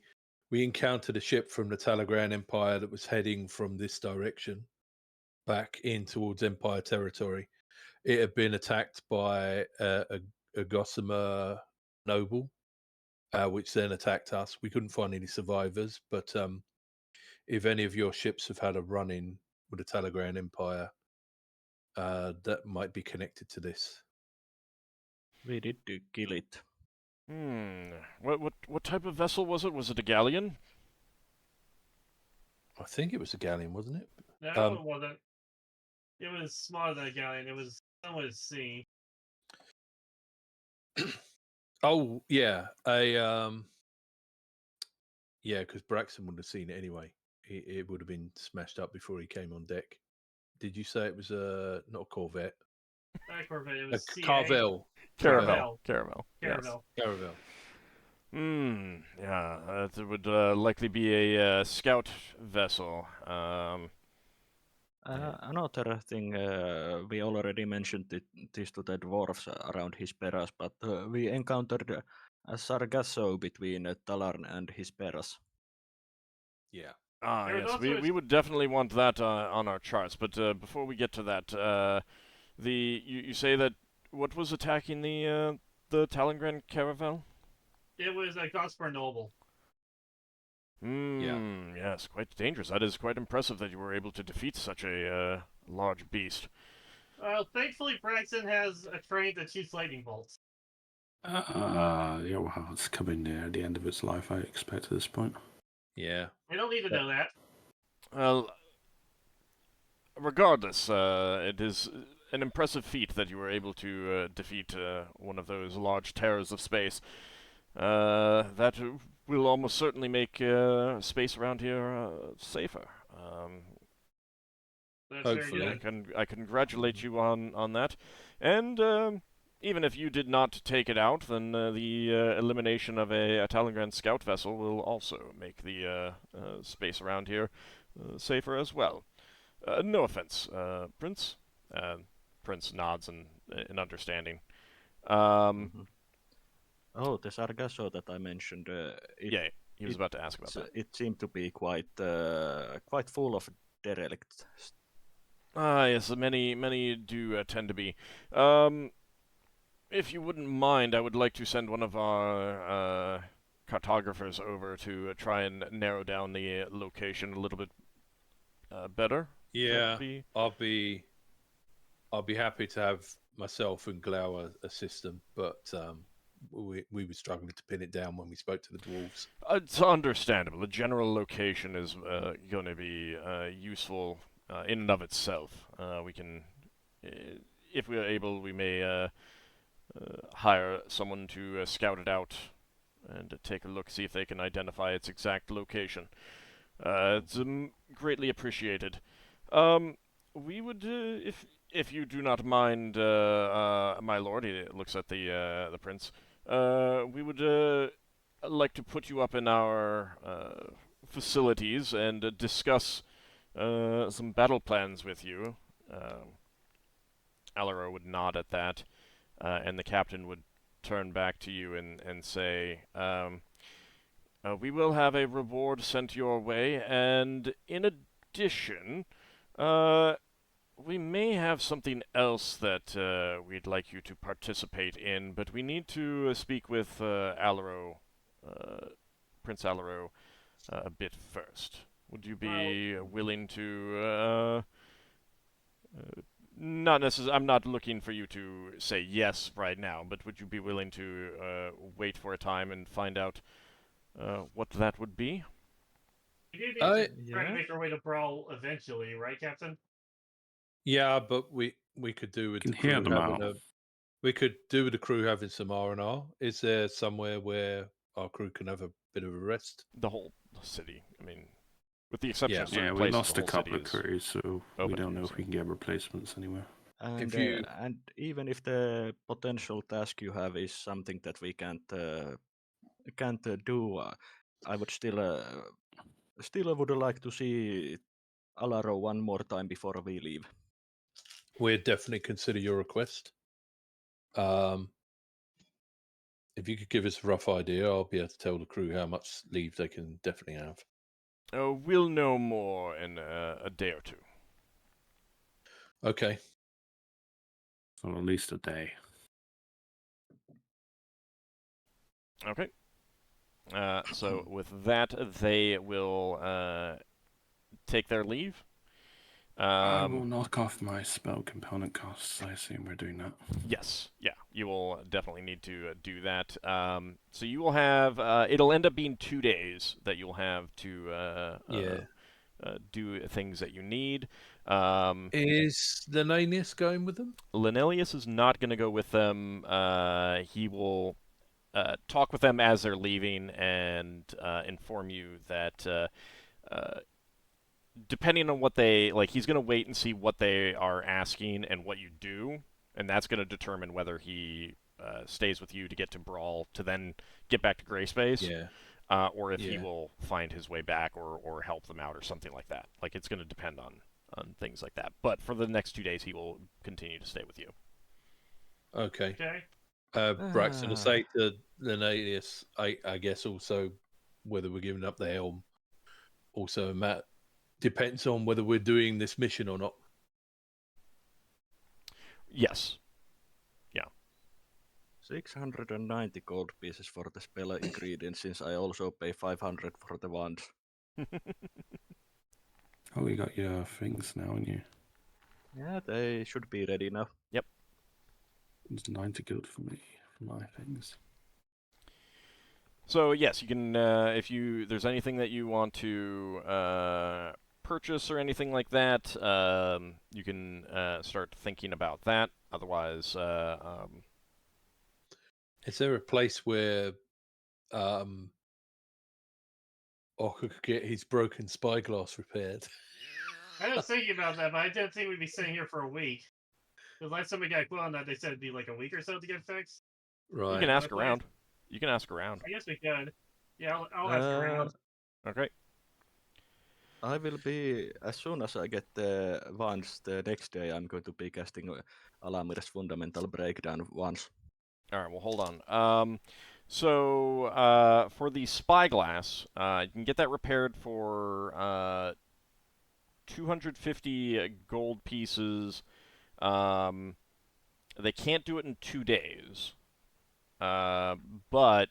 encountered a ship from the Talagran Empire that was heading from this direction back in towards Empire territory. It had been attacked by a Gossamer noble, which then attacked us. We couldn't find any survivors, but if any of your ships have had a run-in with the Talagran Empire, that might be connected to this. We did to kill it. What type of vessel was it? Was it a galleon? I think it was a galleon, wasn't it? No, it wasn't. It was smaller than a galleon. It was somewhat at sea. Oh yeah, yeah, because Braxon would have seen it anyway. It would have been smashed up before he came on deck. Did you say it was not a Corvette? Not a Corvette. It A was CA. Caravel. Caravel. Caravel. Yes. Caravel. Yeah, it would likely be a scout vessel. Another thing, we already mentioned this to the dwarves around Hisperas, but we encountered a Sargasso between Talarn and Hisperas. Yeah. Ah, There was yes, also we would definitely want that on our charts. But before we get to that, you say that what was attacking the Talangran caravel? It was a Gosper Noble. Yes, quite dangerous. That is quite impressive that you were able to defeat such a large beast. Well, thankfully, Braxon has a train that shoots lightning bolts. Yeah, well, it's coming near the end of its life, I expect, at this point. Yeah. We don't need to know that. Well, regardless, it is an impressive feat that you were able to defeat one of those large terrors of space. That will almost certainly make space around here safer. That's Hopefully. very good. I congratulate you on that, and even if you did not take it out, then the elimination of a Talangran scout vessel will also make the space around here safer as well. No offense, Prince. Prince nods in understanding. Oh, the Sargasso that I mentioned. Yeah, he was about to ask about that. It seemed to be quite full of derelict. Ah, yes, many do tend to be. If you wouldn't mind, I would like to send one of our cartographers over to try and narrow down the location a little bit better. Yeah, I'll be happy to have myself and Glauer assist them, but we were struggling to pin it down when we spoke to the dwarves. It's understandable. The general location is going to be useful in and of itself. We can, if we are able, we may hire someone to scout it out and take a look, see if they can identify its exact location. It's greatly appreciated. We would, if you do not mind, my lord, he looks at the prince. We would like to put you up in our facilities and discuss some battle plans with you. Alaro would nod at that, and the captain would turn back to you and say, we will have a reward sent your way, and in addition, we may have something else that we'd like you to participate in, but we need to speak with Alaro, Prince Alaro, a bit first. Would you be willing to, not necessarily, I'm not looking for you to say yes right now, but would you be willing to wait for a time and find out what that would be? We do need to try to make our way to Brawl eventually, right, Captain? Yeah, but we could do with Can the hear crew them having out. we could do with the crew having some R&R. Is there somewhere where our crew can have a bit of a rest? The whole city. I mean, with the exception of certain Yeah, we places, lost the a whole couple city of is crews, so we open don't to know if using. we can get replacements anywhere. And you- and even if the potential task you have is something that we can't do, I would still would like to see Alaro one more time before we leave. We'd definitely consider your request. If you could give us a rough idea, I'll be able to tell the crew how much leave they can definitely have. We'll know more in a day or two. Okay. So at least a day. Okay. So with that, they will take their leave. I will knock off my spell component costs. I assume we're doing that. Yes, yeah, you will definitely need to do that. So you will have, it'll end up being 2 days that you'll have to do things that you need. Is Linnaeus going with them? Linnaeus is not going to go with them. He will talk with them as they're leaving and inform you that depending on what they like, he's going to wait and see what they are asking and what you do, and that's going to determine whether he stays with you to get to Brawl to then get back to Gray Space, or if he will find his way back or help them out or something like that. Like, it's going to depend on on things like that. But for the next 2 days, he will continue to stay with you. Okay. Okay. Braxon, to say to Lenalius, I guess also whether we're giving up the helm. Also, Matt, depends on whether we're doing this mission or not. Yes. 690 gold pieces for the spell ingredients, since I also pay 500 for the wands. Oh, you got your things now, and you. Yeah, they should be ready now. It's 90 gold for me for my things. So yes, you can if there's anything that you want to purchase or anything like that, you can start thinking about that. Otherwise, Is there a place where Ockar could get his broken spyglass repaired? I was thinking about that, but I didn't think we'd be sitting here for a week. The last time we got a quote on that, they said it'd be like a week or so to get fixed. Right. you can ask Another around. You can ask around. I guess we could. Yeah, I'll ask around. Okay. I will be, as soon as I get the wands the next day, I'm going to be casting Alamir's Fundamental Breakdown once. All right. Well, hold on. So for the spyglass, you can get that repaired for 250 gold pieces. They can't do it in 2 days, but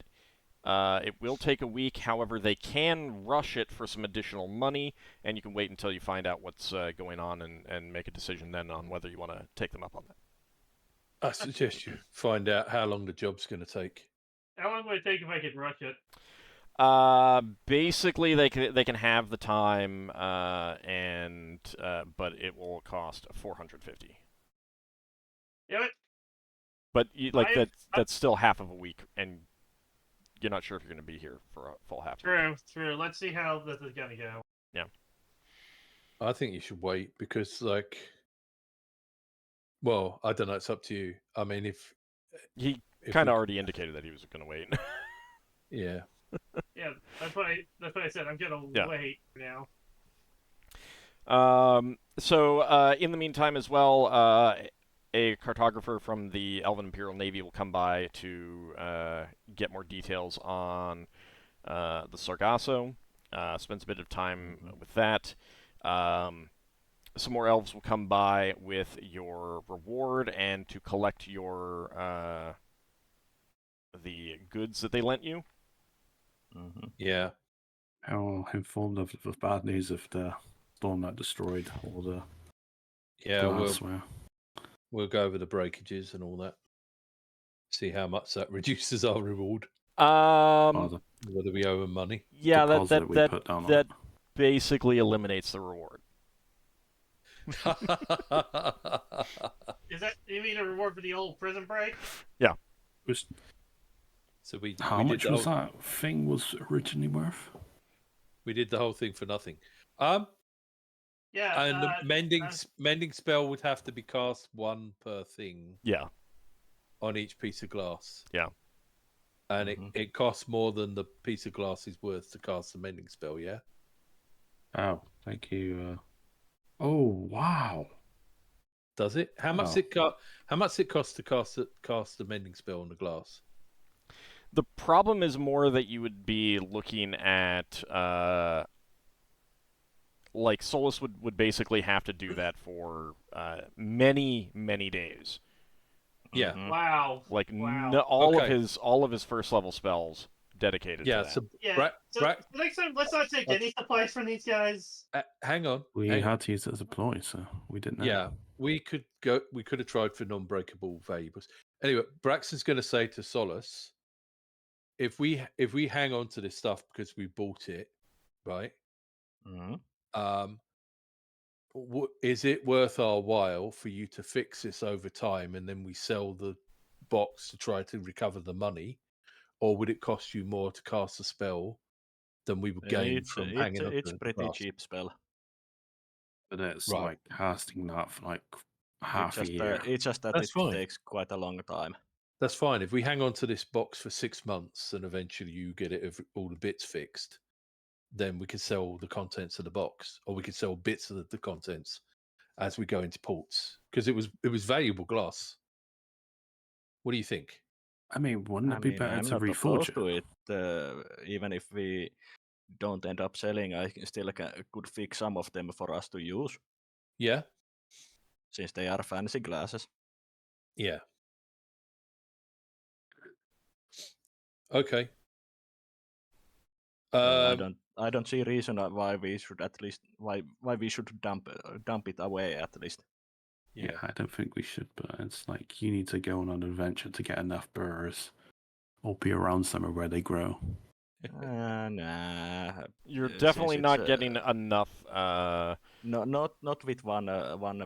it will take a week. However, they can rush it for some additional money, and you can wait until you find out what's going on and make a decision then on whether you want to take them up on that. I suggest you find out how long the job's going to take. How long would it take if I could rush it? Basically, they can have the time, but it will cost 450. You know what? But that's still half of a week, and you're not sure if you're going to be here for a full half. True. Let's see how this is gonna go. Yeah. I think you should wait because, well, I don't know. It's up to you. I mean, if He kind of already indicated that he was going to wait. Yeah. Yeah, that's what I said. I'm gonna wait now. So in the meantime as well, a cartographer from the Elven Imperial Navy will come by to get more details on the Sargasso. Spends a bit of time with that. Some more elves will come by with your reward and to collect your the goods that they lent you. Yeah. How informed of the bad news of the storm that destroyed all the glassware? We'll go over the breakages and all that. See how much that reduces our reward. Whether we owe them money. Yeah, that basically eliminates the reward. Is that, you mean a reward for the old prison break? Yeah. So how much was that thing was originally worth? We did the whole thing for nothing. Yeah. And the mending spell would have to be cast one per thing. Yeah. On each piece of glass. Yeah. And it costs more than the piece of glass is worth to cast the mending spell, yeah? Oh, thank you. Oh, wow. Does it? How much it costs to cast the mending spell on the glass? The problem is more that you would be looking at like Solas would basically have to do that for many days. Yeah. Wow. Like wow. all of his first level spells dedicated to that. So next time, let's not take any supplies from these guys. Hang on. We had to use it as a ploy, so we didn't know. Yeah, we could have tried for non-breakable valuables. Anyway, Braxon's going to say to Solas, if we hang on to this stuff because we bought it, right? Is it worth our while for you to fix this over time and then we sell the box to try to recover the money, or would it cost you more to cast a spell than we would gain from hanging on? It's pretty cheap spell, but it's like casting that for like half a year. It's just that it takes quite a long time. That's fine. If we hang on to this box for 6 months and eventually you get it all the bits fixed, then we could sell the contents of the box, or we could sell bits of the contents as we go into ports, because it was valuable glass. What do you think? I mean, wouldn't it be better I'm to not reforge opposed to it. Even if we don't end up selling, I still could fix some of them for us to use, Yeah, since they are fancy glasses. yeah. Okay. I don't see reason why we should at least why we should dump it away at least. Yeah, I don't think we should, but it's like you need to go on an adventure to get enough burrs or be around somewhere where they grow. Nah. You're since definitely not it's, getting enough. No, not with one,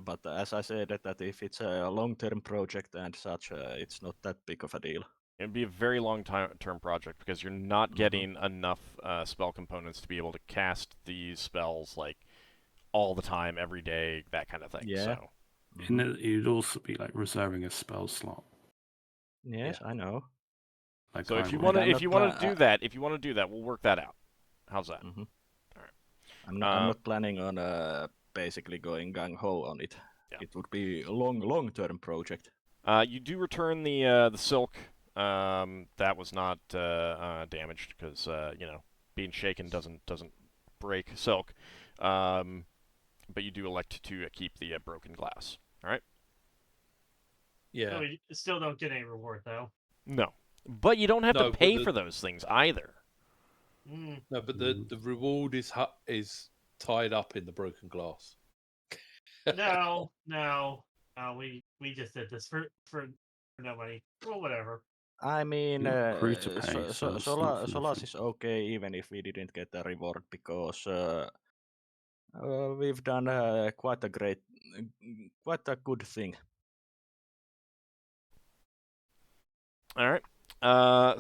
but as I said, that if it's a long-term project and such, it's not that big of a deal. It'd be a very long-term project because you're not getting enough spell components to be able to cast these spells like all the time, every day, that kind of thing. Yeah. So. And it'd also be like reserving a spell slot. Yes, I know. Like So if you want want to do that, we'll work that out. How's that? Mm-hmm. All right. I'm not planning on basically going gung ho on it. Yeah. It would be a long-term project. You do return the silk. That was not damaged because being shaken doesn't break silk. But you do elect to keep the broken glass. All right. Yeah. No, we still don't get any reward though. No, but you don't have to pay for those things either. No, but the reward is tied up in the broken glass. No. We just did this for no money. Well, whatever. I mean, Solas is is okay even if we didn't get the reward because we've done quite a good thing. All right.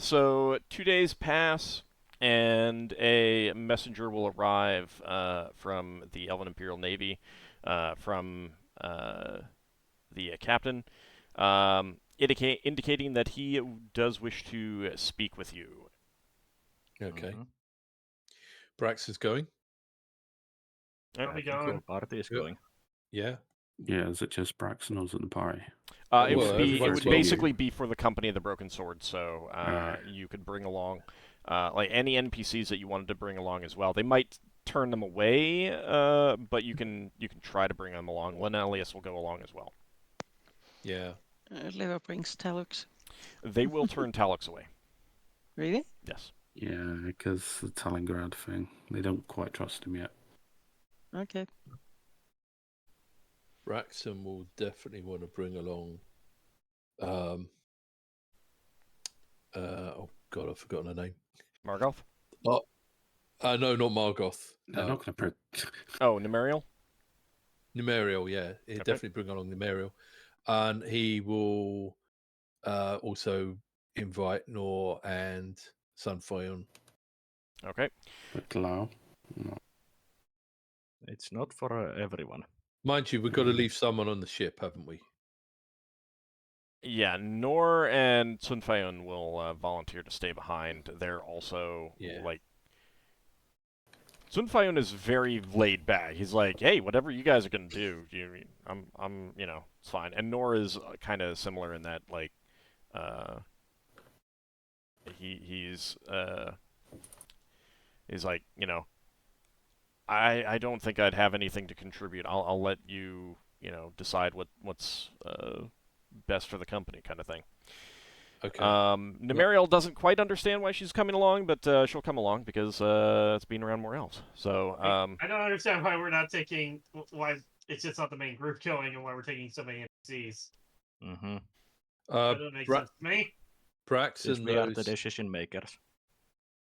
So 2 days pass, and a messenger will arrive from the Elven Imperial Navy, from the captain, indicating that he does wish to speak with you. Okay. Braxon's going. Are we going? The party is going. Yeah. Yeah, is it just Braxon or is it the party? It would basically be for the Company of the Broken Sword, so you could bring along like any NPCs that you wanted to bring along as well. They might turn them away, but you can try to bring them along. Lenelius will go along as well. Yeah. Leo brings Talux. They will turn Talux away. Really? Yes. Yeah, because the Stalingrad thing. They don't quite trust him yet. Okay. Braxon will definitely want to bring along. Oh God, I've forgotten her name. Margoth? No, not Margoth. They're not going to. Oh, Numerial? Numerial, yeah. He'll definitely bring along Numerial. And he will also invite Nor and Sunfire. Okay. But Glau? No. It's not for everyone. Mind you, we've got to leave someone on the ship, haven't we? Yeah, Nor and Sunfeon will volunteer to stay behind. They're also like. Sunfeon is very laid back. He's like, "Hey, whatever you guys are gonna do, I'm, it's fine." And Nor is kind of similar in that, like, he's like, I don't think I'd have anything to contribute. I'll let you, decide what's best for the company, kind of thing. Okay. Numerial doesn't quite understand why she's coming along, but she'll come along because it's being around more elves. So I don't understand why we're not taking. Why it's just not the main group going, and why we're taking so many NPCs. Mm-hmm. That doesn't make sense to me. Braxon we are the decision makers.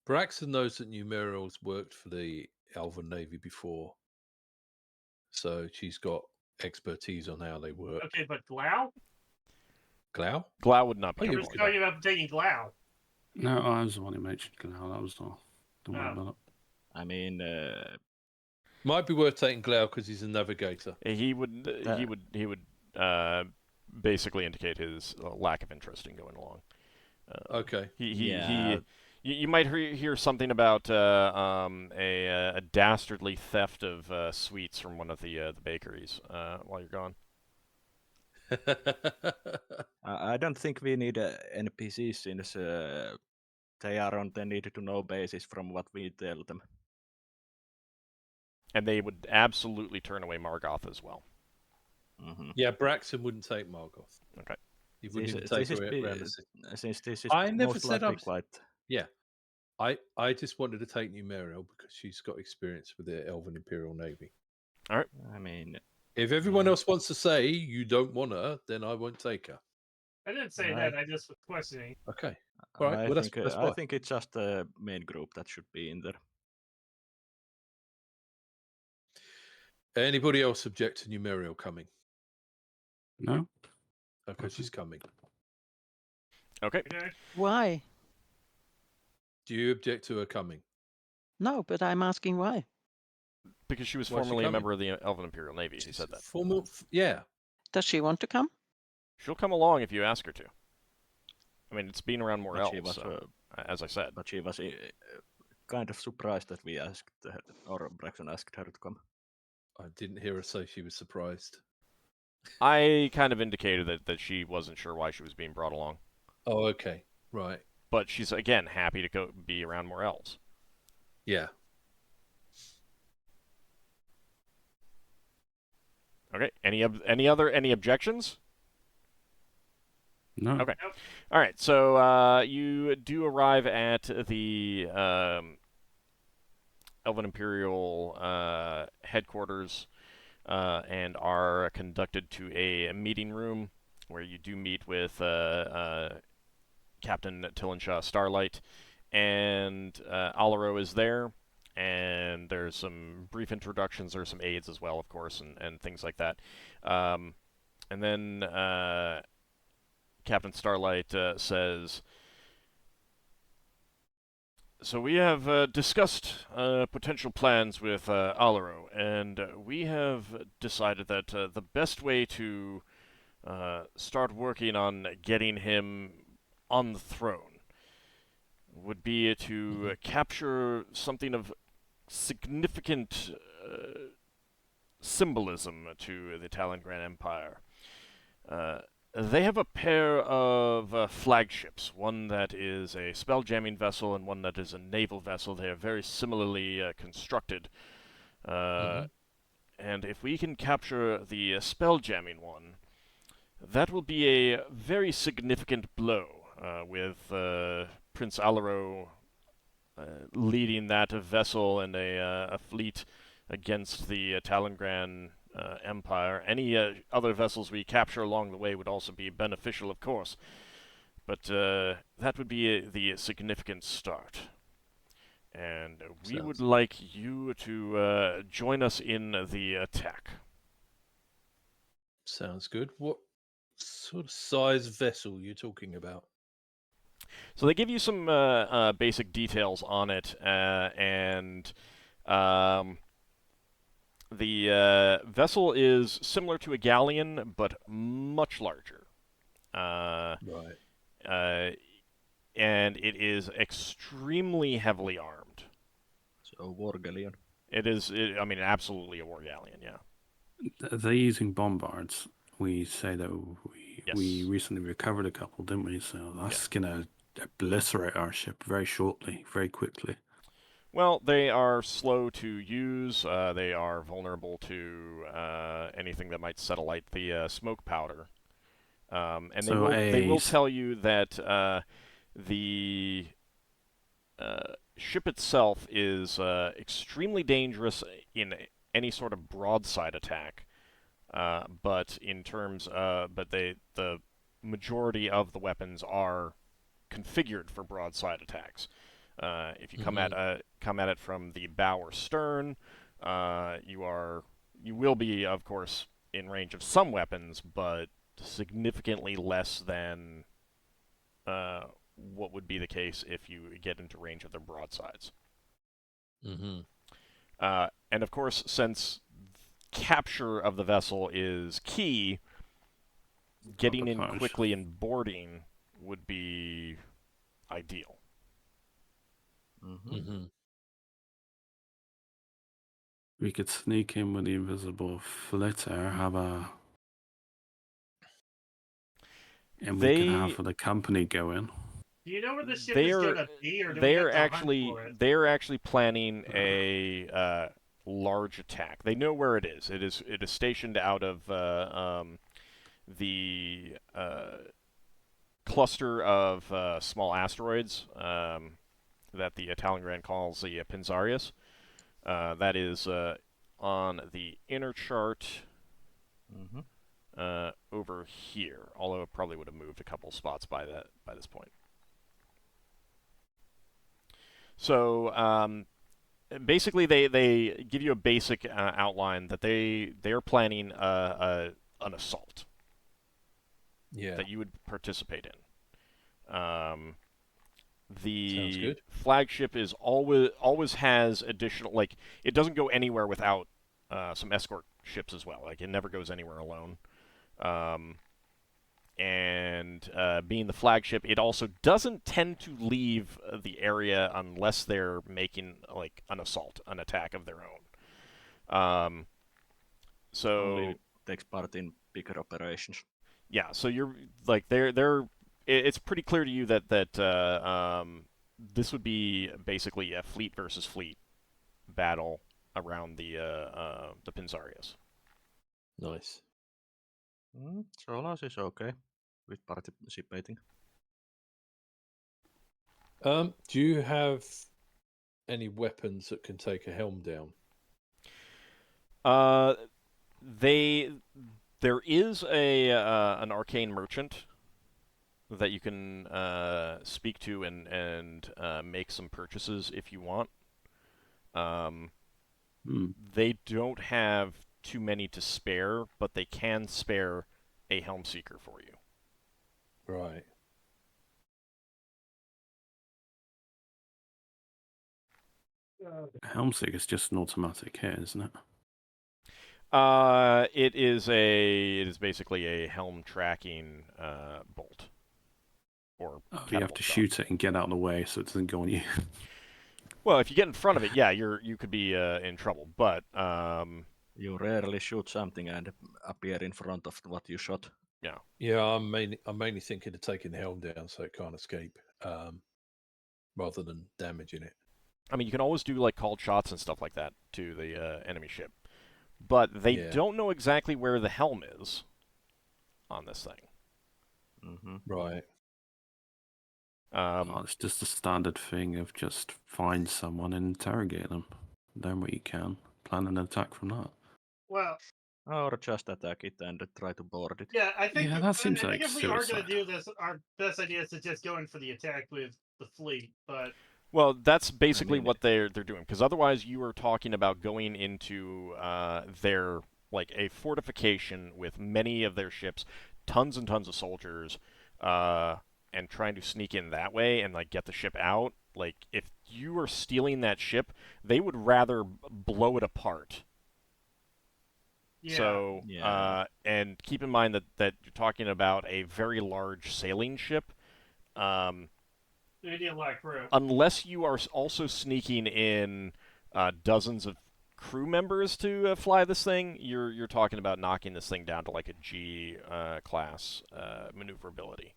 Braxon knows that Numerial's worked for the Elven Navy before, so she's got expertise on how they work. Okay, but Glau? Glau would not be. You were talking about taking Glau. No, I was the one who mentioned Glau. That was all. Don't worry about it. I mean, might be worth taking Glau because he's a navigator. He would basically indicate his lack of interest in going along. Okay. He You might hear something about a dastardly theft of sweets from one of the bakeries while you're gone. I don't think we need NPCs since they are on the need-to-know basis from what we tell them. And they would absolutely turn away Margoth as well. Mm-hmm. Yeah, Braxon wouldn't take Margoth. Okay. He wouldn't even take her around the city. Since this is I never most said likely quite... Yeah. I just wanted to take Numerial because she's got experience with the Elven Imperial Navy. All right. I mean... If everyone else wants to say you don't want her, then I won't take her. I didn't say that. I just was questioning. Okay. All right. Well, that's I think it's just the main group that should be in there. Anybody else object to Numerial coming? No? Okay, she's coming. Okay. Why? Do you object to her coming? No, but I'm asking why. Because she was Why is she formerly a coming? member of the Elven Imperial Navy. He said that. Yeah. Does she want to come? She'll come along if you ask her to. I mean, it's been around more But elves, she was, so, as I said. But she was kind of surprised that we asked her, or Braxon asked her to come. I didn't hear her say she was surprised. I kind of indicated that she wasn't sure why she was being brought along. Oh, okay. Right. But she's, again, happy to go be around more elves. Yeah. Okay. Any objections? No. Okay. All right. So you do arrive at the Elven Imperial headquarters and are conducted to a meeting room where you do meet with Captain Tillenshaw Starlight, and Alaro is there. And there's some brief introductions. There's some aids as well, of course, and things like that. And then Captain Starlight says, so we have discussed potential plans with Alaro, and we have decided that the best way to start working on getting him on the throne would be to capture something of significant symbolism to the Talangran Empire. They have a pair of flagships, one that is a spell-jamming vessel and one that is a naval vessel. They are very similarly constructed. And if we can capture the spell-jamming one, that will be a very significant blow, with Prince Alaro leading that vessel and a fleet against the Talangran Empire. Any other vessels we capture along the way would also be beneficial, of course, but that would be the significant start. And we would like you to join us in the attack. Sounds good. What sort of size vessel are you talking about? So they give you some basic details on it, and the vessel is similar to a galleon, but much larger. Right. And it is extremely heavily armed. So war galleon. It is, I mean, absolutely a war galleon, yeah. They're using bombards. We say that Yes. we recently recovered a couple, didn't we? So that's gonna obliterate our ship very shortly, very quickly. Well, they are slow to use. They are vulnerable to anything that might set alight the smoke powder. And So they will tell you that the ship itself is extremely dangerous in any sort of broadside attack. But in terms, the majority of the weapons are configured for broadside attacks. If you come at it from the bow or stern, you will be, of course, in range of some weapons, but significantly less than what would be the case if you get into range of their broadsides. And of course, since capture of the vessel is key, getting in quickly and boarding would be ideal. We could sneak in with the invisible flitter, and we can have the company go in. Do you know where the ship is gonna be, or do we have to hunt for it? They're actually planning a large attack. They know where it is. It is stationed out of the cluster of small asteroids that the Talangran calls the Pinzarius. That is on the inner chart over here. Although it probably would have moved a couple spots by this point. So basically, they give you a basic outline that they are planning an assault. Yeah. That you would participate in. The Sounds good. flagship is always has additional, like, it doesn't go anywhere without some escort ships as well. Like, it never goes anywhere alone. And being the flagship, it also doesn't tend to leave the area unless they're making, like, an assault, an attack of their own. Only takes part in bigger operations. Yeah, so you're like it's pretty clear to you that this would be basically a fleet versus fleet battle around the Pinzarius. Nice. Solas is okay with participating. Do you have any weapons that can take a helm down? There is an arcane merchant that you can speak to and make some purchases if you want. They don't have too many to spare, but they can spare a helm seeker for you. Right. Helm Seeker is just an automatic hit, isn't it? It is basically a helm tracking bolt. Or you have to shoot it and get out of the way so it doesn't go on you. Well, if you get in front of it, yeah, you could be in trouble. But you rarely shoot something and appear in front of what you shot. Yeah. Yeah, I'm mainly thinking of taking the helm down so it can't escape, rather than damaging it. I mean, you can always do like called shots and stuff like that to the enemy ship, but they don't know exactly where the helm is on this thing. Right. It's just a standard thing of just find someone and interrogate them. Learn what you can. Plan an attack from that. Well, or just attack it and try to board it. Yeah, I think. Yeah, that seems I like think if we are suicide. going to do this, our best idea is to just go in for the attack with the fleet. But well, that's basically what they're doing, because otherwise you are talking about going into their like a fortification with many of their ships, tons and tons of soldiers, and trying to sneak in that way and like get the ship out. Like if you are stealing that ship, they would rather blow it apart. yeah. So, and keep in mind that you're talking about a very large sailing ship. They need a lot of crew. Unless you are also sneaking in dozens of crew members to fly this thing, you're talking about knocking this thing down to like a G class maneuverability.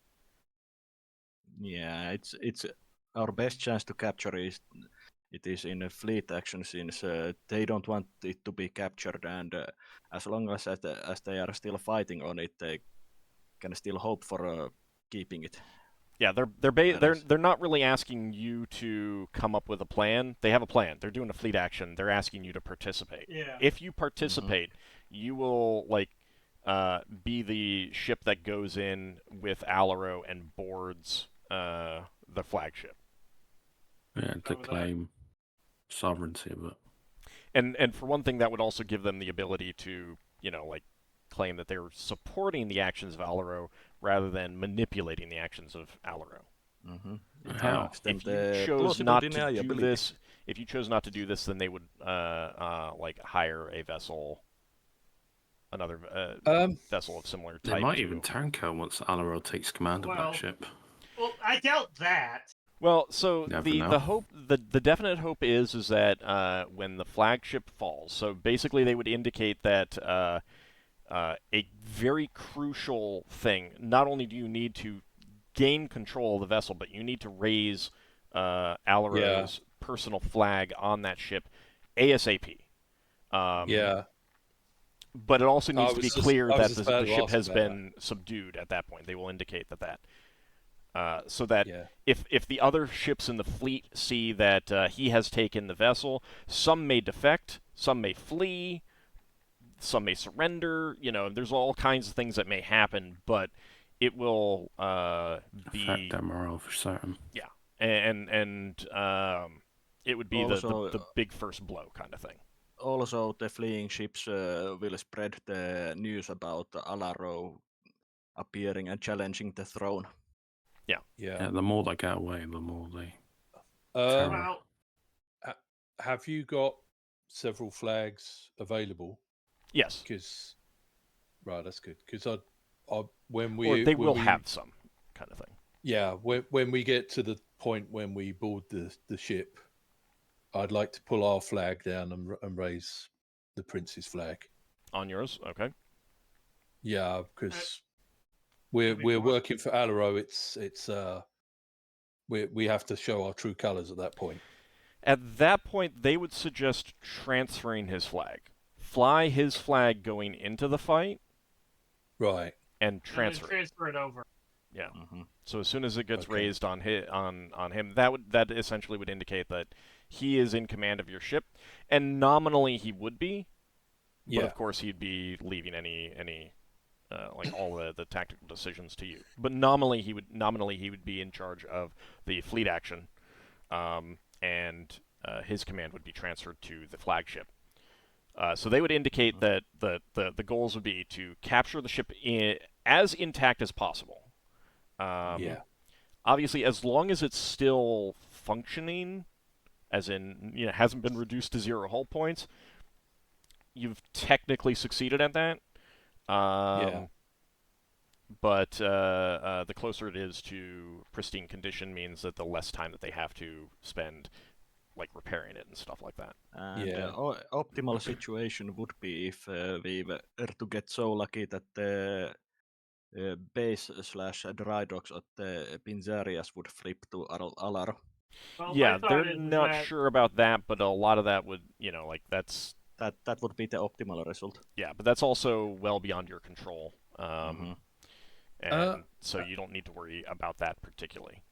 Yeah, it's our best chance to capture is in a fleet action, since they don't want it to be captured, and as long as they are still fighting on it, they can still hope for keeping it. Yeah, they're not really asking you to come up with a plan. They have a plan. They're doing a fleet action. They're asking you to participate. Yeah. If you participate, you will like be the ship that goes in with Alaro and boards the flagship. Yeah, to claim sovereignty of it. And for one thing, that would also give them the ability to, like, claim that they're supporting the actions of Alaro rather than manipulating the actions of Alaro. If you chose not to do this, then they would like hire a vessel, another vessel of similar type. They might even tank her once Alaro takes command of that ship. Well, I doubt that. Well, so Never the know. hope, the definite hope is that when the flagship falls, so basically they would indicate that a very crucial thing. Not only do you need to gain control of the vessel, but you need to raise Alaro's personal flag on that ship ASAP. Yeah. But it also needs to be clear that just the about to ship ask has about been subdued at that point. They will indicate that. So that Yeah. if the other ships in the fleet see that he has taken the vessel, some may defect, some may flee, some may surrender. You know, there's all kinds of things that may happen, but it will be Affect their morale for certain. yeah, and it would be Also, the big first blow kind of thing. Also, the fleeing ships will spread the news about Alaro appearing and challenging the throne. Yeah, the more they get away, the more they. Well, have you got several flags available? Yes. Because right, that's good. Because when they when will we, have some kind of thing. Yeah, when we get to the point when we board the ship, I'd like to pull our flag down and raise the prince's flag. On yours, okay. Yeah, because we're working for Alaro. It's we have to show our true colors at that point. At that point, they would suggest transferring his flag. Fly his flag going into the fight. Right. And transfer it over. Yeah. Mm-hmm. So as soon as it gets raised on him, that essentially would indicate that he is in command of your ship, and nominally he would be, but of course he'd be leaving any like all the tactical decisions to you. But nominally he would be in charge of the fleet action, and his command would be transferred to the flagship. So they would indicate that the goals would be to capture the ship as intact as possible. Obviously, as long as it's still functioning, as in hasn't been reduced to 0 hull points, you've technically succeeded at that. But the closer it is to pristine condition means that the less time that they have to spend like repairing it and stuff like that. And optimal situation would be if we were to get so lucky that the base / dry docks at the Pinzerias would flip to Alaro. Well, yeah, they're not sure about that, but a lot of that would, like that would be the optimal result. Yeah, but that's also well beyond your control. And so you don't need to worry about that particularly.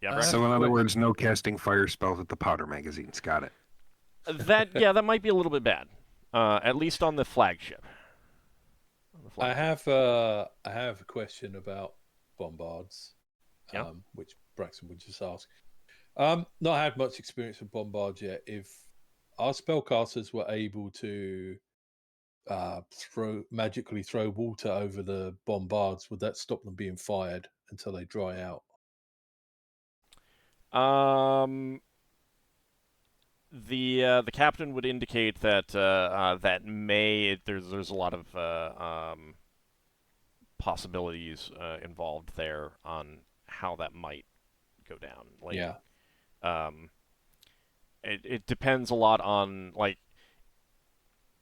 Yeah, so in other words, no casting fire spells at the powder magazines. Got it. That might be a little bit bad. At least on the flagship. I have a question about bombards, which Braxon would just ask. Not had much experience with bombards yet. If our spellcasters were able to magically throw water over the bombards, would that stop them being fired until they dry out? The captain would indicate that there's a lot of possibilities involved there on how that might go down. It depends a lot on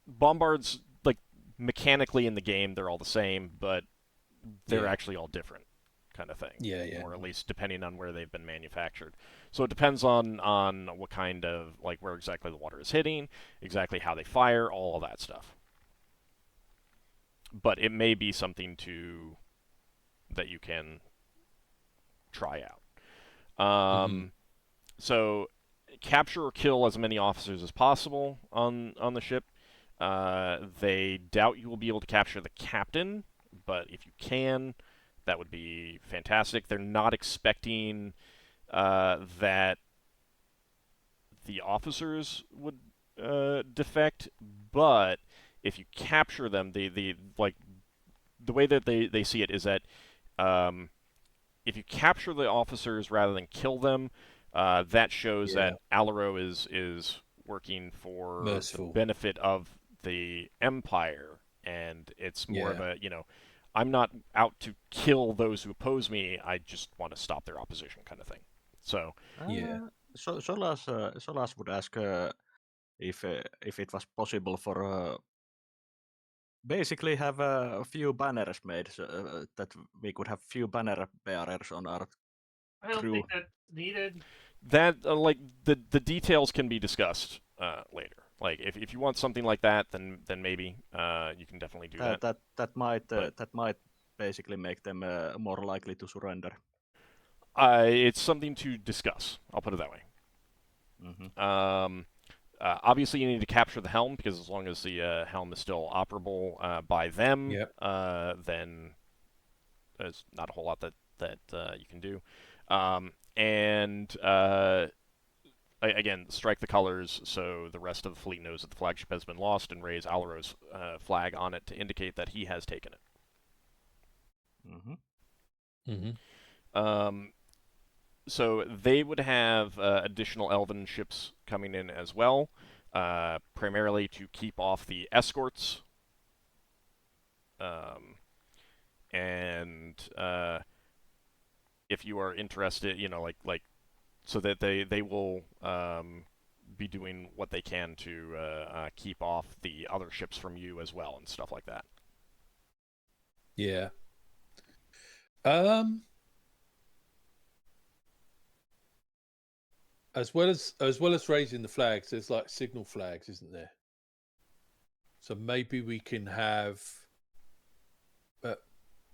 bombards, mechanically in the game they're all the same, but they're actually all different kind of thing. Or at least depending on where they've been manufactured. So it depends on what kind of, where exactly the water is hitting, exactly how they fire, all of that stuff. But it may be something that you can try out. So capture or kill as many officers as possible on the ship. They doubt you will be able to capture the captain, but if you can, that would be fantastic. They're not expecting that the officers would defect, but if you capture them, the way that they see it is that if you capture the officers rather than kill them, that shows that Alaro is working for the benefit of the Empire, and it's more of a I'm not out to kill those who oppose me. I just want to stop their opposition, kind of thing. So Yeah. So Solas would ask if it was possible for basically have a few banners made that we could have few banner bearers on our I don't crew. think that's needed. that like the details can be discussed later. Like if you want something like that, then maybe you can definitely do that. That But- might basically make them more likely to surrender. It's something to discuss. I'll put it that way. Mm-hmm. Obviously, you need to capture the helm, because as long as the helm is still operable by them, Yep. then there's not a whole lot that you can do. And again, strike the colors so the rest of the fleet knows that the flagship has been lost, and raise Alaro's flag on it to indicate that he has taken it. Mm-hmm. So they would have additional elven ships coming in as well, primarily to keep off the escorts. And if you are interested, like so that they will be doing what they can to keep off the other ships from you as well, and stuff like that. Yeah. As well as raising the flags, there's like signal flags, isn't there? So maybe we can have,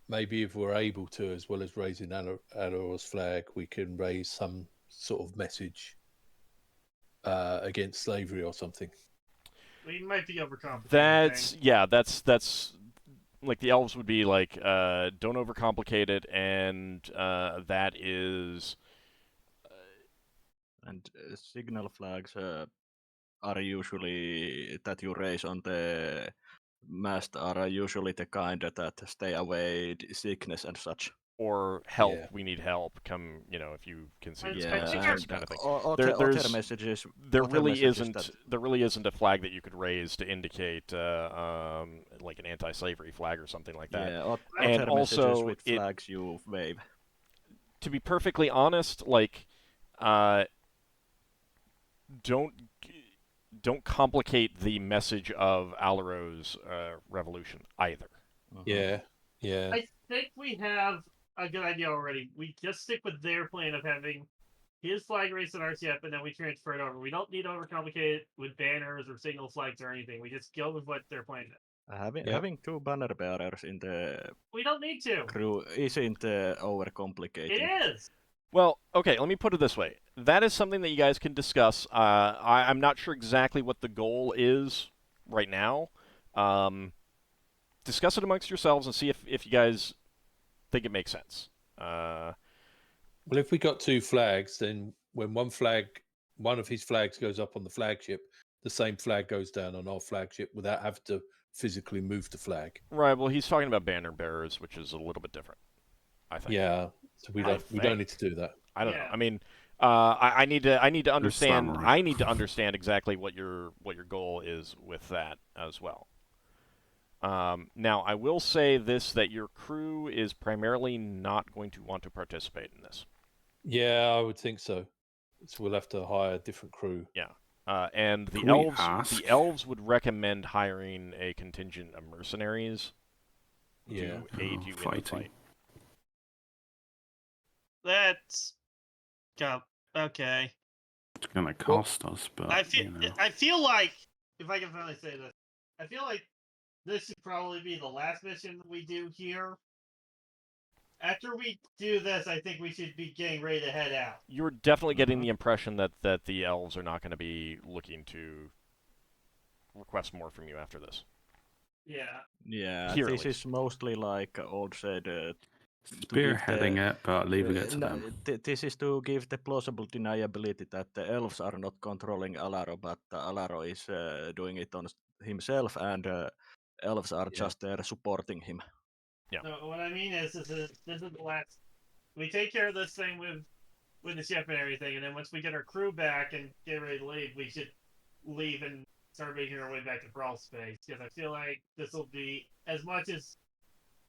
maybe if we're able to, as well as raising Alor's flag, we can raise some sort of message against slavery or something. We might be overcomplicating things. That's like the elves would be like, don't overcomplicate it, and that is. And signal flags are usually that you raise on the mast are usually the kind that stay away sickness and such. Or help, Yeah. we need help. Come, if you can see Yeah, this I message, think kind of thing. Other messages. There other really messages isn't. There really isn't a flag that you could raise to indicate like an anti-slavery flag or something like that. Yeah, And other also, messages with flags you wave. To be perfectly honest, like, don't complicate the message of Alaro's revolution either. Yeah. I think we have a good idea already. We just stick with their plan of having his flag raised on our ship, and then we transfer it over. We don't need to overcomplicate it with banners or signal flags or anything. We just go with what their plan is. Having two banner bearers in the We don't need to. crew isn't overcomplicating. It is. Well, okay, let me put it this way. That is something that you guys can discuss. I'm not sure exactly what the goal is right now. Discuss it amongst yourselves and see if you guys think it makes sense. Well, if we got two flags, then when one of his flags goes up on the flagship, the same flag goes down on our flagship without having to physically move the flag. Right. Well, he's talking about banner bearers, which is a little bit different, I think. Yeah. So we don't need to do that. I don't know. Yeah. I mean, I need to understand. summary. I need to understand exactly what your goal is with that as well. Now, I will say this: that your crew is primarily not going to want to participate in this. Yeah, I would think so. So we'll have to hire a different crew. Yeah. And the Can we elves, ask? would recommend hiring a contingent of mercenaries Yeah. to aid you in the Fighting. fight. That's okay. It's gonna cost us, but I feel you know. I feel like, if I can finally say this, I feel like this should probably be the last mission we do here. After we do this, I think we should be getting ready to head out. You're definitely getting the impression that the elves are not going to be looking to request more from you after this. Yeah. Yeah, Here, at this least. is mostly like Old said. Spearheading it, but leaving it to no, them. This is to give the plausible deniability that the elves are not controlling Alaro, but Alaro is doing it on himself, and elves are just there supporting him. Yeah. So what I mean is, this is the last. We take care of this thing with the ship and everything, and then once we get our crew back and get ready to leave, we should leave and start making our way back to crawl space. Because I feel like this will be, as much as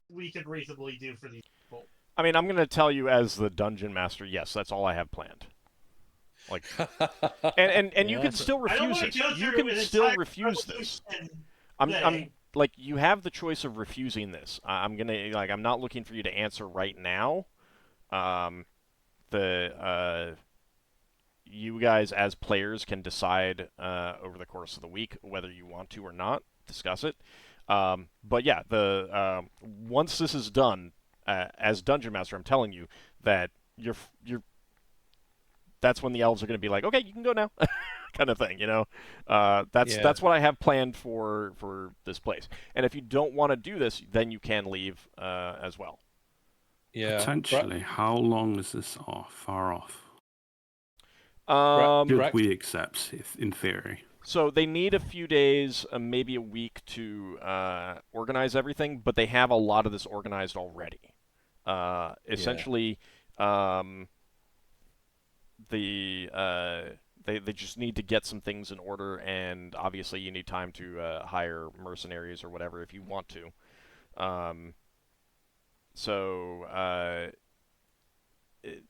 we could reasonably do for these people. I mean, I'm going to tell you as the dungeon master, yes, that's all I have planned. Like, and you can still I don't refuse want it. to go You through can an still entire refuse this. revolution I'm thing. like, you have the choice of refusing this. I'm not looking for you to answer right now. You guys as players can decide over the course of the week whether you want to or not discuss it. But yeah, once this is done, as dungeon master, I'm telling you that that's when the elves are going to be like, okay, you can go now, kind of thing. That's what I have planned for this place. And if you don't want to do this, then you can leave as well. Yeah. Potentially, how long is this far off? Should we accept, in theory? So they need a few days, maybe a week to organize everything, but they have a lot of this organized already. Essentially, they just need to get some things in order, and obviously you need time to hire mercenaries or whatever if you want to.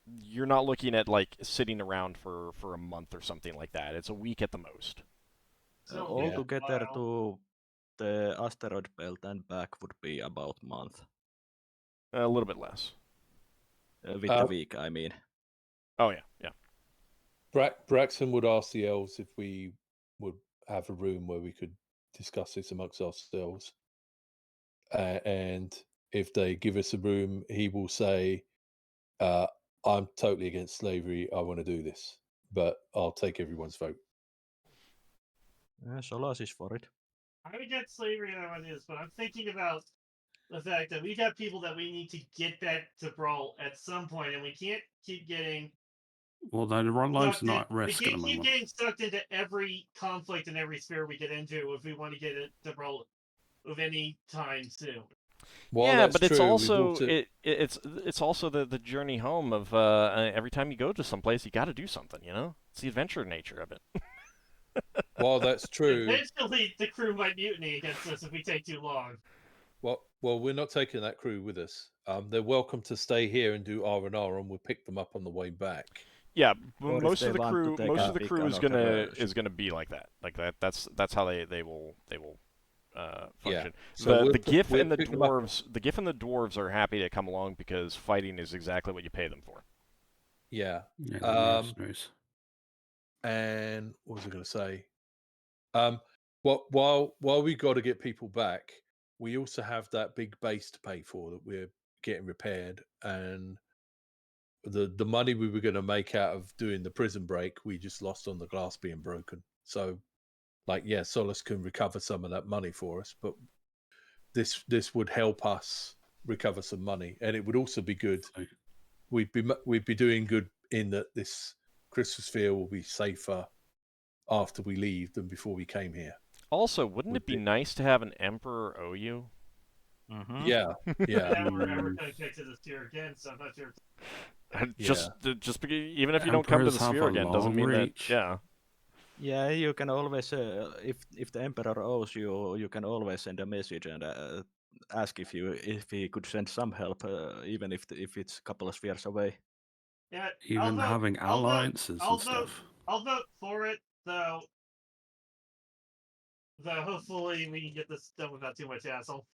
You're not looking at like sitting around for a month or something like that. It's a week at the most. Altogether to the asteroid belt and back would be about a month. A little bit less. With the week, I mean. Oh yeah. Braxon would ask the elves if we would have a room where we could discuss this amongst ourselves. And if they give us a room, he will say, I'm totally against slavery. I want to do this, but I'll take everyone's vote. Solas is for it. I'm against slavery and I want to do this, but I'm thinking about the fact that we got people that we need to get back to Brawl at some point, and we can't keep getting. Well, their lives are not at risk we at can't the keep moment. getting sucked into every conflict and every sphere we get into if we want to get it to Brawl of any time soon. Well, but it's also it's also the journey home of every time you go to someplace you got to do something. It's the adventure nature of it. Well, that's true. Eventually, the crew might mutiny against us if we take too long. Well, we're not taking that crew with us. They're welcome to stay here and do R&R, and we'll pick them up on the way back. Yeah, most of the crew is gonna be like that. That's how they will function. So the GIF and the dwarves are happy to come along because fighting is exactly what you pay them for. Yeah. And what was I going to say? While we got to get people back, we also have that big base to pay for that we're getting repaired, and the money we were going to make out of doing the prison break, we just lost on the glass being broken. So, Solas can recover some of that money for us, but this would help us recover some money, and it would also be good. We'd be doing good in that this Christosphere will be safer after we leave than before we came here. Also, wouldn't it be nice to have an emperor owe you? Mm-hmm. Yeah. Now we're never going to get to the sphere again, so I'm not sure. Just because, even if you don't come to the sphere again, doesn't mean that. Yeah. Yeah, you can always, if the emperor owes you, you can always send a message and ask if he could send some help, even if it's a couple of spheres away. Yeah, even having alliances and stuff. I'll vote for it, though. Though hopefully we can get this done without too much hassle.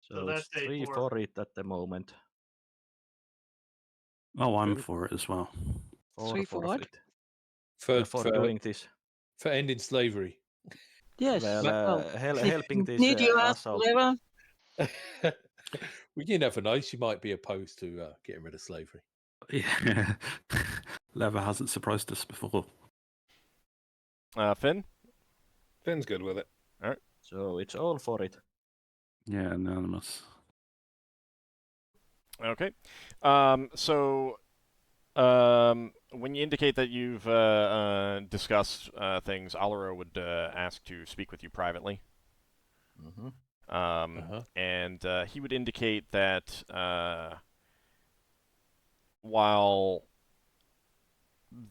So that's 3 for it at the moment. Oh, I'm for it as well. 3 for what? For doing this. For ending slavery. Yes. Well, helping this need you ask assault. Leva? You never know. She might be opposed to getting rid of slavery. Yeah. Leva hasn't surprised us before. Finn? Finn's good with it. All right. So it's all for it. Yeah, anonymous. Okay. When you indicate that you've discussed things, Alaro would ask to speak with you privately. Mm-hmm. And he would indicate that while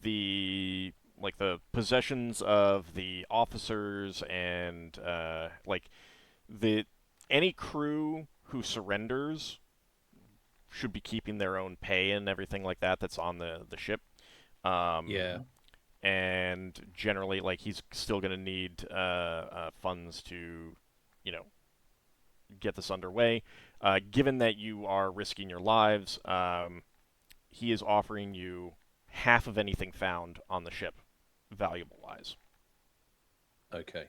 the possessions of the officers and any crew who surrenders should be keeping their own pay and everything like that that's on the ship. Yeah. And generally, like, he's still going to need funds to, you know, get this underway. Given that you are risking your lives, he is offering you half of anything found on the ship, valuable-wise. Okay.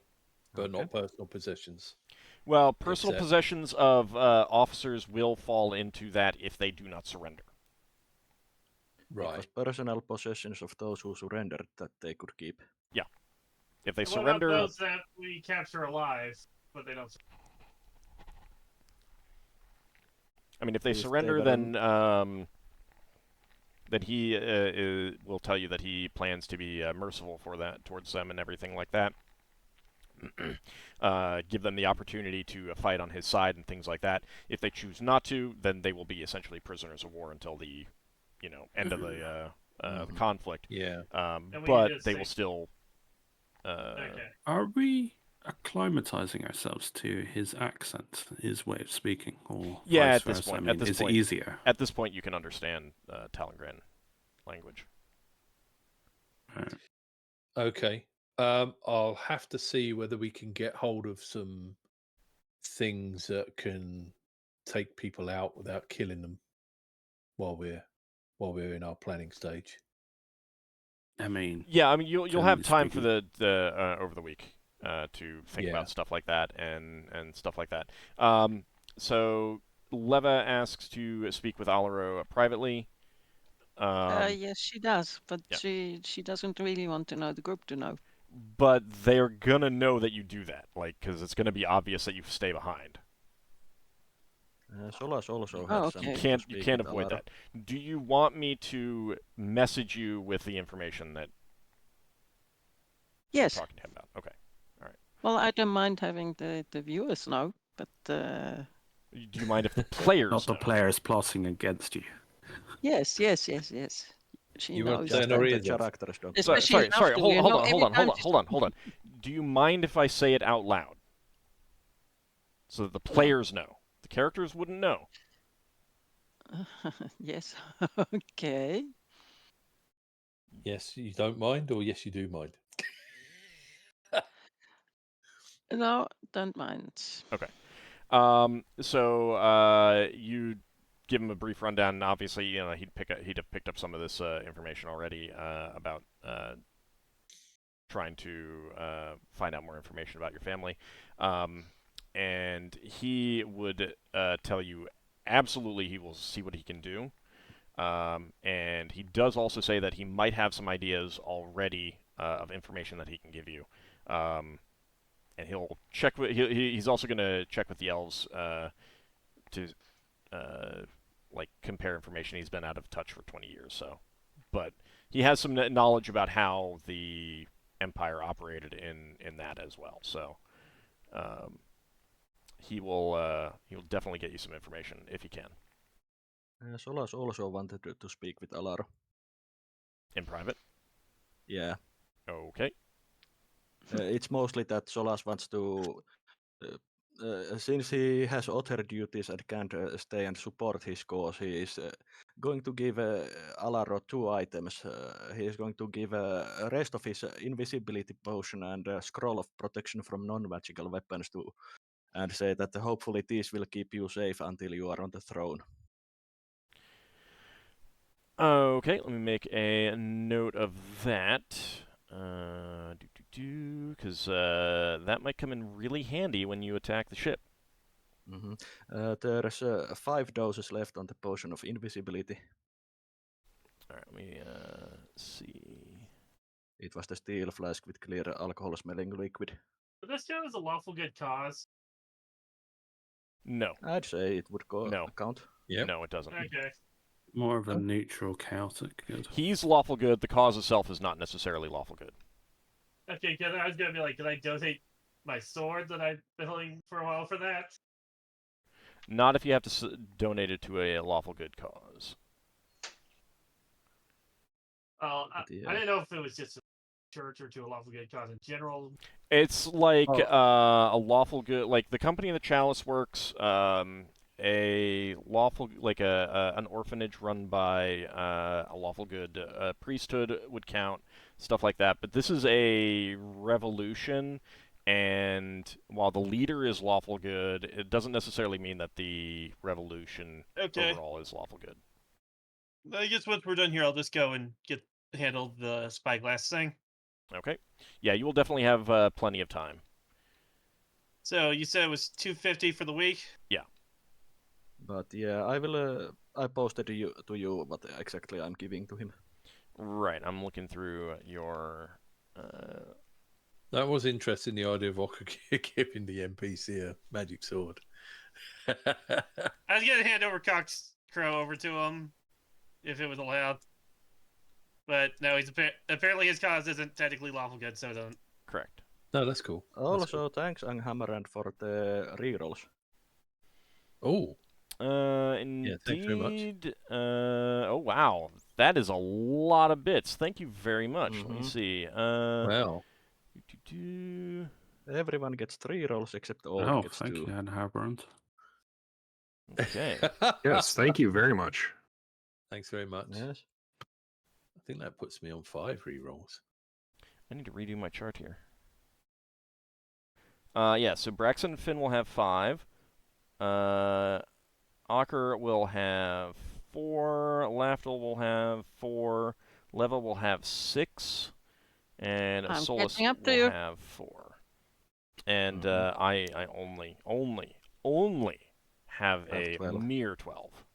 But not personal possessions. Well, personal possessions of officers will fall into that if they do not surrender. It was personal possessions of those who surrendered that they could keep. Yeah. If they What about surrender... those that we capture alive, but they don't... I mean, if they surrender, then he will tell you that he plans to be merciful for that towards them and everything like that. Give them the opportunity to fight on his side and things like that. If they choose not to, then they will be essentially prisoners of war until the, end of the conflict. Yeah. But they will still. Are we acclimatizing ourselves to his accent, his way of speaking, or yeah? vice At this versa? point, I mean, is it easier? At this point, you can understand Talangran language. Right. Okay. I'll have to see whether we can get hold of some things that can take people out without killing them while we're in our planning stage. I mean, yeah. I mean, you'll have time for speaking. the over the week to think about stuff like that and stuff like that. So Leva asks to speak with Alaro privately. Yes, she does, but she doesn't really want to know the group to know. But they're gonna know that you do that, like, because it's gonna be obvious that you stay behind. Solas also has You can't avoid that. Do you want me to message you with the information that yes. you're talking to him about? Okay, all right. Well, I don't mind having the viewers know, but do you mind if the players not the know? players plotting against you? Yes. She You knows. won't the characters don't. Sorry. Hold on. Do you mind if I say it out loud so that the players know? The characters wouldn't know. Yes. Okay. Yes, you don't mind, or yes, you do mind? No, don't mind. Okay. So you give him a brief rundown, and obviously, he'd have picked up some of this information already about trying to find out more information about your family. And he would tell you absolutely he will see what he can do. And he does also say that he might have some ideas already of information that he can give you. And he'll check with. He's also going to check with the elves to compare information. He's been out of touch for 20 years, so. But he has some knowledge about how the Empire operated in that as well. So he'll definitely get you some information if he can. Solas also wanted to speak with Alaro. In private? Yeah. Okay. It's mostly that Solas wants to, since he has other duties and can't stay and support his cause, he is going to give Alaro 2 items. He is going to give a rest of his invisibility potion and a scroll of protection from non-magical weapons to, and say that hopefully these will keep you safe until you are on the throne. Okay, let me make a note of that. Because that might come in really handy when you attack the ship. Mm-hmm. There's 5 doses left on the potion of invisibility. Alright, let me see. It was the steel flask with clear alcohol-smelling liquid. But this show is a lawful good cause. No. I'd say it would count. Yeah. No, it doesn't. Okay. More of a neutral, chaotic good. He's lawful good. The cause itself is not necessarily lawful good. Okay, because I was going to be like, can I donate my sword that I've been holding for a while for that? Not if you have to donate it to a lawful good cause. Well, I didn't know if it was just church or to a lawful good cause in general? It's like Oh. a lawful good, like the company the Chalice works. A lawful, like an orphanage run by a lawful good priesthood would count, stuff like that. But this is a revolution, and while the leader is lawful good, it doesn't necessarily mean that the revolution Okay. overall is lawful good. I guess once we're done here, I'll just go and handle the spyglass thing. Okay. Yeah, you will definitely have plenty of time. So you said it was 250 for the week? Yeah. But yeah, I posted to you what exactly I'm giving to him. Right. I'm looking through your. That was interesting, the idea of Ockar giving the NPC a magic sword. I was going to hand over Cox Crow over to him, if it was allowed. But no, he's apparently his cause isn't technically lawful good, so don't. Correct. No, that's cool. Also, That's cool. thanks Anghammarand for the rerolls. Oh, Indeed. Yeah, thanks very much. Oh wow, that is a lot of bits. Thank you very much. Let me Mhm. see. wow. Everyone gets 3 rolls except Old Oh, gets thank 2. you, Anghammarand. Okay. Yes, thank you very much. Thanks very much. Yes. I think that puts me on 5 rerolls. I need to redo my chart here. Yeah. So Braxon and Finn will have 5. Ockar will have 4. Lafdul will have 4. Leva will have 6. And I'm Solas catching up to will you. have 4. And Mhm. I only have Have a 12. mere 12.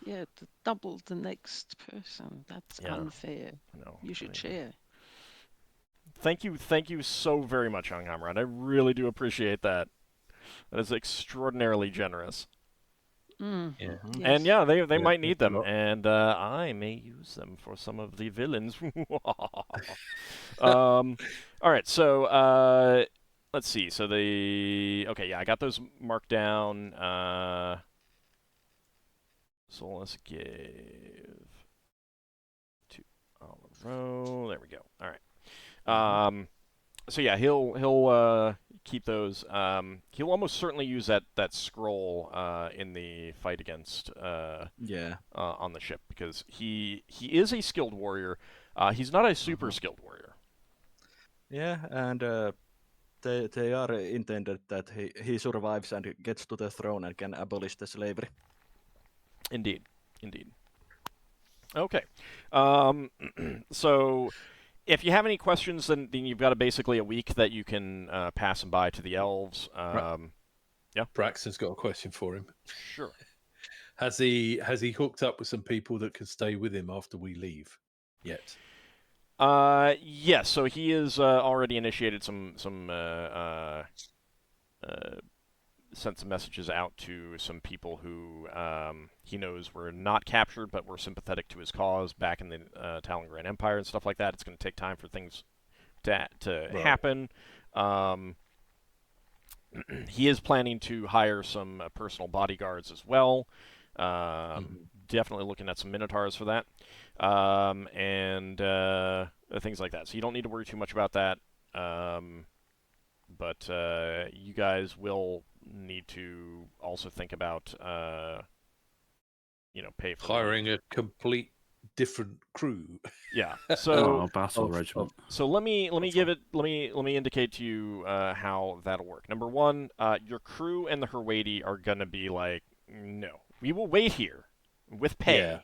Yeah, to double the next person. That's Yeah. unfair. No, You should share. Thank you so very much, Anghammarand. I really do appreciate that. That is extraordinarily generous. Mm. Yeah. Mhm. And yeah, they Yeah, might thanks need a them, lot. and I may use them for some of the villains. All right, so let's see. So okay, yeah, I got those marked down. So let's give to Oliver. There we go. All right. Mhm. So yeah, he'll keep those. He'll almost certainly use that scroll in the fight against Yeah. on the ship, because he is a skilled warrior. He's not a super skilled warrior. Yeah, and they are intended that he survives and gets to the throne and can abolish the slavery. Indeed. Okay. So if you have any questions, then you've got basically a week that you can pass them by to the elves. Yeah. Braxton's got a question for him. Sure. Has he hooked up with some people that can stay with him after we leave yet? Yes. So he has already initiated some sent some messages out to some people who he knows were not captured but were sympathetic to his cause back in the Talon Empire and stuff like that. It's going to take time for things to Right. happen. He is planning to hire some personal bodyguards as well. Definitely looking at some Minotaurs for that. And things like that. So you don't need to worry too much about that. But you guys will need to also think about, pay for hiring a complete different crew. Yeah. So Battle Regiment. So let me indicate to you how that'll work. Number one, your crew and the Herwadi are gonna be like, no, we will wait here with pay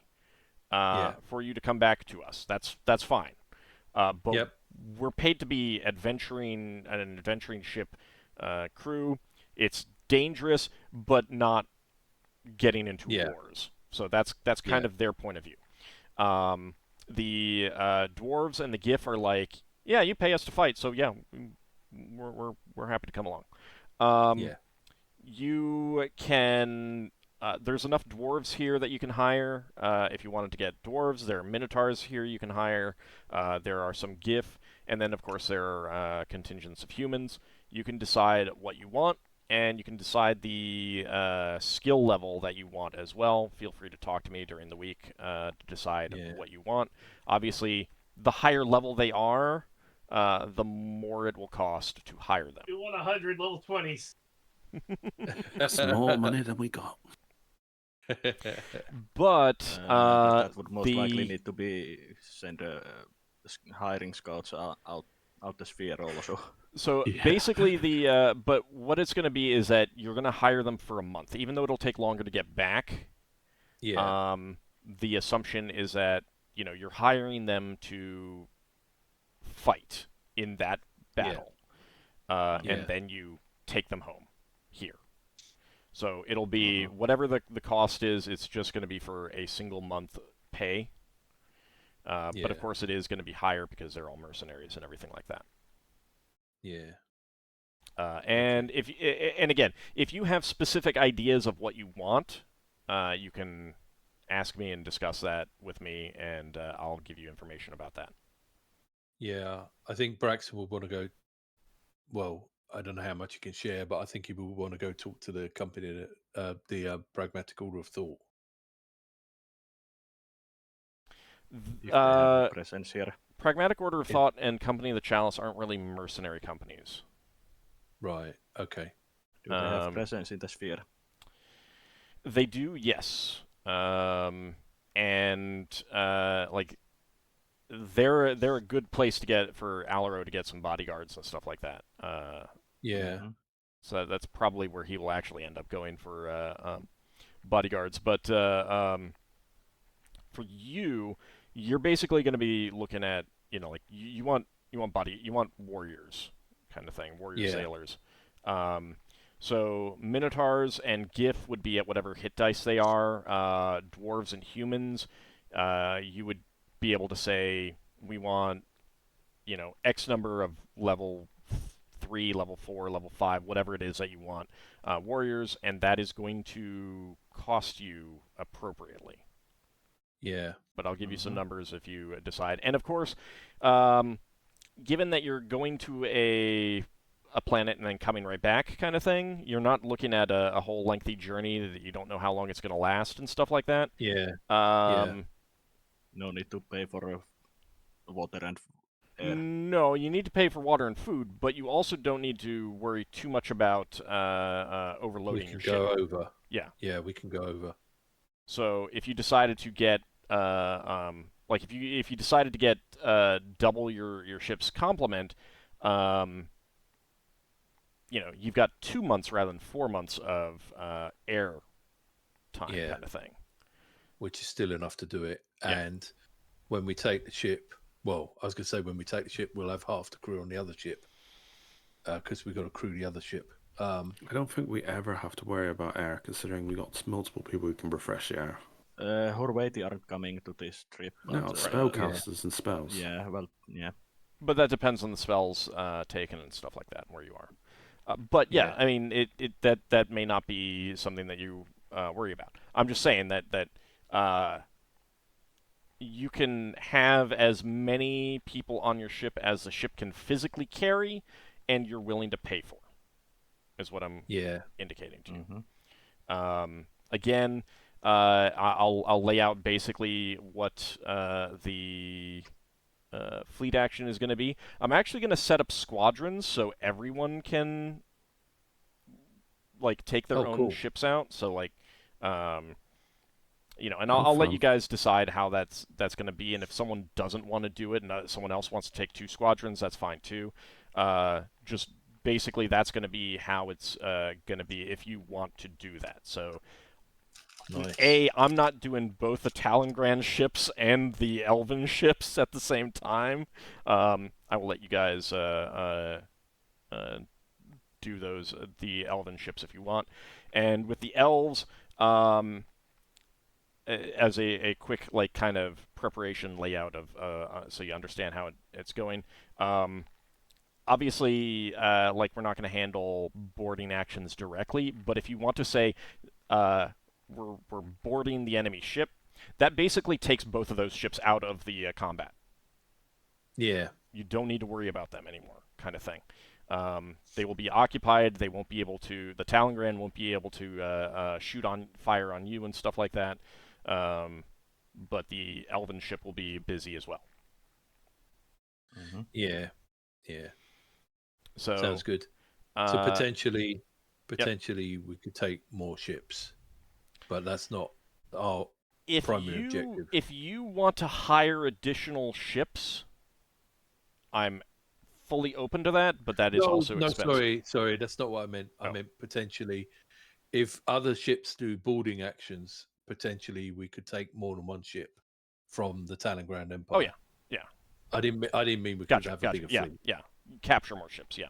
for you to come back to us. That's fine. But we're paid to be an adventuring ship crew. It's dangerous, but not getting into wars. So that's kind of their point of view. The dwarves and the Gif are like, yeah, you pay us to fight, so yeah, we're happy to come along. You can. There's enough dwarves here that you can hire if you wanted to get dwarves. There are minotaurs here you can hire. There are some Gif, and then of course there are contingents of humans. You can decide what you want, and you can decide the skill level that you want as well. Feel free to talk to me during the week to decide what you want. Obviously, the higher level they are, the more it will cost to hire them. We want 100 level 20s. That's more money than we got. But that would most likely the need to be send hiring scouts out the sphere also. so Yeah. basically but what it's going to be is that you're going to hire them for a month, even though it'll take longer to get back. Yeah. The assumption is that you're hiring them to fight in that battle, Yeah. and then you take them home here. So it'll be whatever the cost is. It's just going to be for a single month pay. But of course, it is going to be higher because they're all mercenaries and everything like that. Yeah. And again, if you have specific ideas of what you want, you can ask me and discuss that with me, and I'll give you information about that. Yeah, I think Braxon will want to go. Well, I don't know how much you can share, but I think he will want to go talk to the company, the Pragmatic Order of Thought. If they have a presence here. Pragmatic Order of Thought and Company of the Chalice aren't really mercenary companies. Right. Okay. Do they have presence in the sphere? They do, yes. Like they're a good place to get for Alaro to get some bodyguards and stuff like that. Yeah. So that's probably where he will actually end up going for bodyguards. But for you're basically going to be looking at like you want warriors kind of thing, warrior sailors. So Minotaurs and Gif would be at whatever hit dice they are. Dwarves and humans, you would be able to say we want X number of level 3, level 4, level 5, whatever it is that you want, warriors, and that is going to cost you appropriately. Yeah. But I'll give you some numbers if you decide. And of course, given that you're going to a planet and then coming right back kind of thing, you're not looking at a whole lengthy journey that you don't know how long it's going to last and stuff like that. Yeah. No need to pay for water and air. No, you need to pay for water and food, but you also don't need to worry too much about overloading your ship. We can go over. Yeah. Yeah, we can go over. So if you decided to get like if you decided to get double your ship's complement, you've got 2 months rather than 4 months of air time kind of thing. Which is still enough to do it. Yeah. And when we take the ship, well, I was going to say when we take the ship, we'll have half the crew on the other ship because we've got to crew the other ship. I don't think we ever have to worry about air, considering we got multiple people who can refresh the air. Horvathi aren't coming to this trip. No, spellcasters and spells. Yeah, well, yeah. But that depends on the spells taken and stuff like that, where you are. But yeah, I mean, that may not be something that you worry about. I'm just saying that you can have as many people on your ship as the ship can physically carry, and you're willing to pay for, is what I'm indicating to you. Again, I'll lay out basically what the fleet action is going to be. I'm actually going to set up squadrons so everyone can like take their own ships out. So like, and I'll let you guys decide how that's going to be. And if someone doesn't want to do it and someone else wants to take 2 squadrons, that's fine too. Just basically that's going to be how it's going to be if you want to do that. So. Nice. I'm not doing both the Talongrand ships and the Elven ships at the same time. I will let you guys do those the Elven ships if you want. And with the Elves, as a quick like kind of preparation layout of so you understand how it's going. Obviously, like we're not going to handle boarding actions directly, but if you want to say. We're boarding the enemy ship. That basically takes both of those ships out of the combat. Yeah. You don't need to worry about them anymore, kind of thing. They will be occupied. They won't be able to. The Talongrand won't be able to fire on you and stuff like that. But the Elven ship will be busy as well. Yeah. Yeah. So Sounds good. So potentially we could take more ships, but that's not our primary objective. If you want to hire additional ships, I'm fully open to that, but that is also expensive. Sorry, that's not what I meant. I meant potentially, if other ships do boarding actions, potentially we could take more than one ship from the Talonground Empire. Oh yeah. I didn't mean we could have a bigger fleet. Yeah. Capture more ships. Yeah.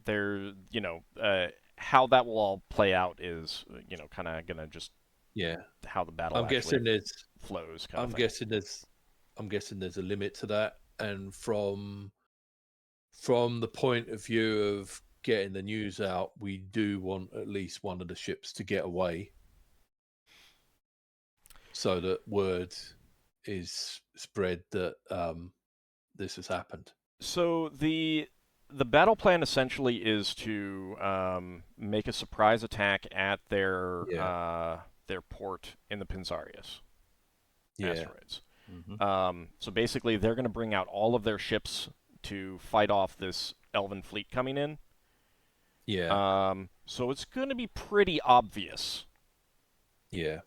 There, how that will all play out is, kind of gonna just how the battle. I'm guessing flows. I'm guessing there's a limit to that, and from the point of view of getting the news out, we do want at least one of the ships to get away, so that word is spread that this has happened. So the battle plan essentially is to make a surprise attack at their port in the Pinzarius asteroids. Mm-hmm. So basically, they're going to bring out all of their ships to fight off this Elven fleet coming in. Yeah. So it's going to be pretty obvious. Yeah.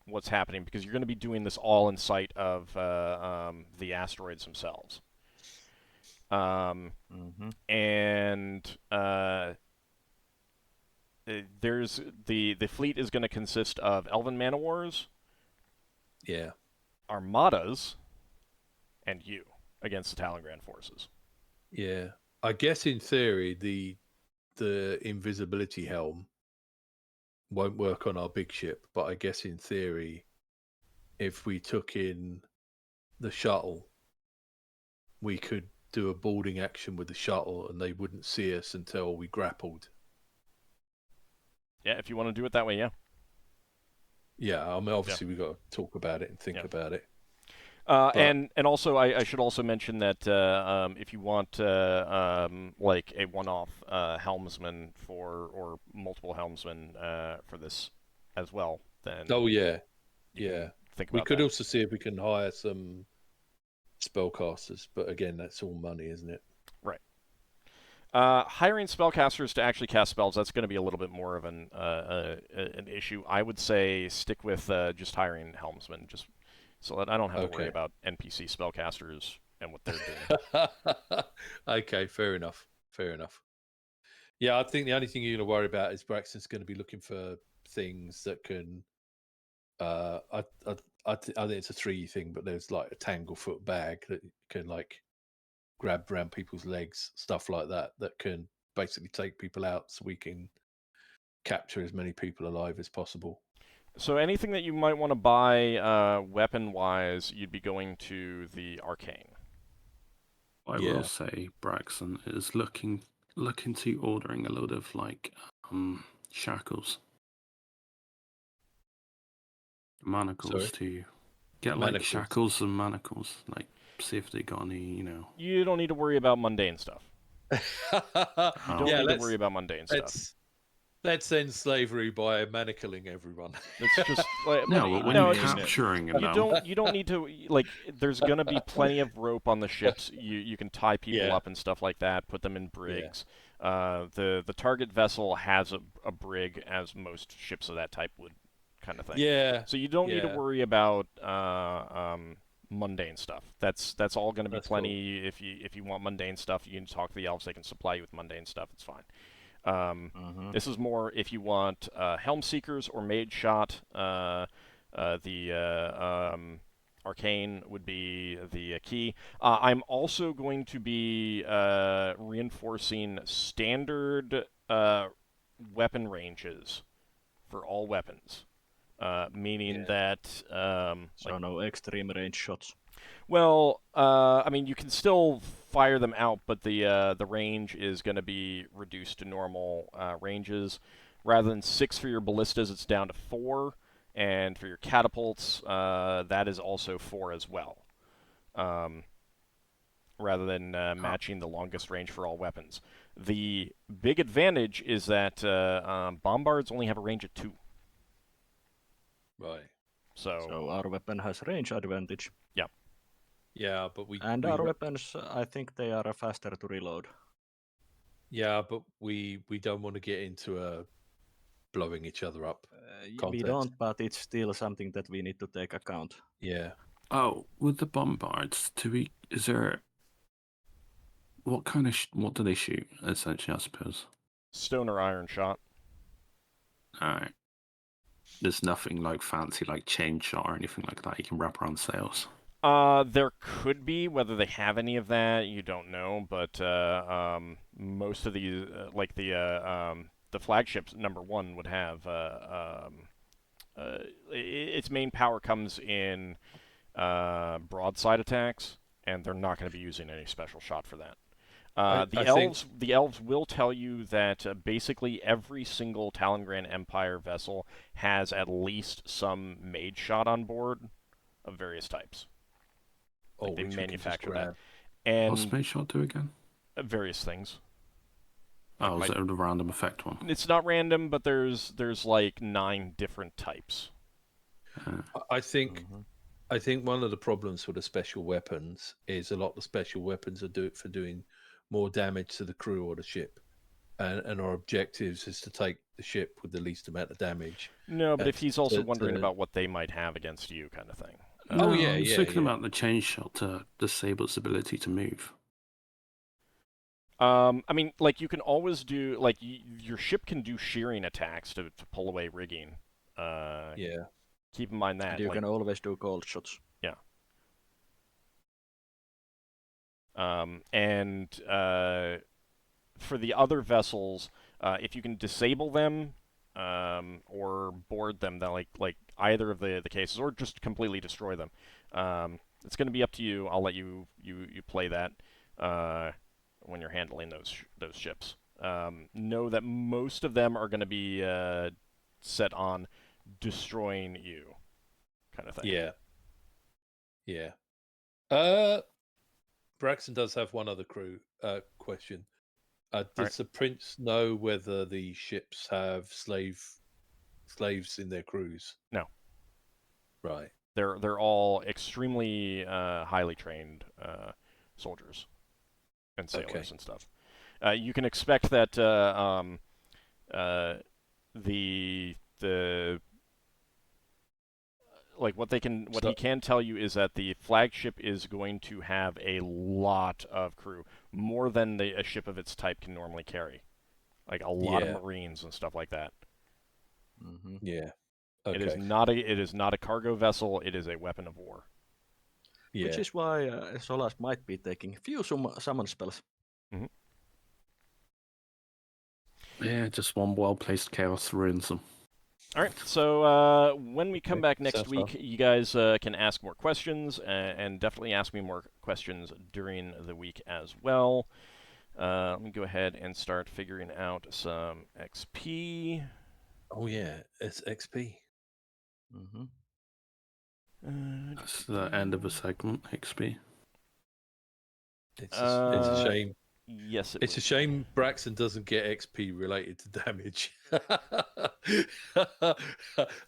What's happening, because you're going to be doing this all in sight of the asteroids themselves. And there's the fleet is going to consist of Elven man-o-wars, armadas, and you against the Talonground forces. Yeah, I guess in theory the invisibility helm won't work on our big ship, but I guess in theory, if we took in the shuttle, we could do a boarding action with the shuttle, and they wouldn't see us until we grappled. Yeah, if you want to do it that way, yeah. Yeah, I mean, obviously we've got to talk about it and think about it. And also, I should also mention that if you want like a one-off helmsman or multiple helmsmen for this as well, then think about we could also see if we can hire some spellcasters, but again, that's all money, isn't it? Right. Hiring spellcasters to actually cast spells, that's going to be a little bit more of an issue. I would say stick with just hiring helmsmen, just so that I don't have to worry about NPC spellcasters and what they're doing. Okay, fair enough. Yeah, I think the only thing you're going to worry about is Braxton's going to be looking for things that can. I think it's a 3 thing, but there's like a tanglefoot bag that can like grab around people's legs, stuff like that can basically take people out, so we can capture as many people alive as possible. So anything that you might want to buy weapon-wise, you'd be going to the Arcane. I will say Braxon is looking to ordering a load of like shackles, manacles to get like shackles and manacles, like see if they got any, You don't need to worry about mundane stuff. You don't need to worry about mundane stuff. Let's end slavery by manacling everyone. It's just like, when you're capturing them. You don't need to, like, there's gonna be plenty of rope on the ships. You can tie people up and stuff like that. Put them in brigs. The target vessel has a brig, as most ships of that type would, kind of thing. Yeah. So you don't need to worry about mundane stuff. That's all going to be plenty. Cool. If you want mundane stuff, you can talk to the elves. They can supply you with mundane stuff. It's fine. This is more if you want Helm Seekers or Mage Shot. The Arcane would be the key. I'm also going to be reinforcing standard weapon ranges for all weapons. Meaning that... so no extreme range shots. Well, I mean, you can still fire them out, but the range is going to be reduced to normal ranges. Rather than 6 for your ballistas, it's down to 4. And for your catapults, that is also 4 as well. Rather than matching the longest range for all weapons. The big advantage is that bombards only have a range of 2. Right. So our weapon has range advantage. Yeah, but we Our weapons, I think they are faster to reload. Yeah, but we don't want to get into a blowing each other up. We Context. don't, but it's still something that we need to take account. Yeah. Oh, with the bombards, is there what kind of what do they shoot? Essentially, I suppose. Stone or iron shot. All right. There's nothing like fancy, like chain shot or anything like that you can wrap around sails. There could be. Whether they have any of that, you don't know. But most of these, like the flagships, number one would have. Its main power comes in broadside attacks, and they're not going to be using any special shot for that. The elves will tell you that basically every single Talongrand Empire vessel has at least some mage shot on board of various types. Like they manufacture that. And what's mage shot do again? Various things. Oh, is it a random effect one? It's not random, but there's like 9 different types. I think one of the problems with the special weapons is a lot of the special weapons are doing more damage to the crew or the ship, and our objectives is to take the ship with the least amount of damage. No, but if he's also wondering about what they might have against you, kind of thing. No, I was thinking about the chain shot to disable its ability to move. I mean, like you can always do like your ship can do shearing attacks to pull away rigging. Yeah. Keep in mind that. And you can always do cold shots. Yeah. And for the other vessels, if you can disable them or board them, then like either of the cases, or just completely destroy them, it's going to be up to you. I'll let you play that when you're handling those ships. Know that most of them are going to be set on destroying you, kind of thing. Yeah. Yeah. Braxon does have one other crew question. Does the prince know whether the ships have slaves in their crews? No. Right. They're all extremely highly trained soldiers and sailors and stuff. You can expect that the like what he can tell you is that the flagship is going to have a lot of crew, more than a ship of its type can normally carry, like a lot of Marines and stuff like that. Mm-hmm. Yeah. Okay. It is not a cargo vessel. It is a weapon of war. Yeah. Which is why Solas might be taking a few summon spells. Mm-hmm. Yeah, just one well-placed chaos ruins them. All right, so when we come back next week, you guys can ask more questions, and definitely ask me more questions during the week as well. Let me go ahead and start figuring out some XP. Oh yeah, it's XP. Mm-hmm. That's the end of a segment, XP. It's a shame. Yes, it's a shame Braxon doesn't get XP related to damage.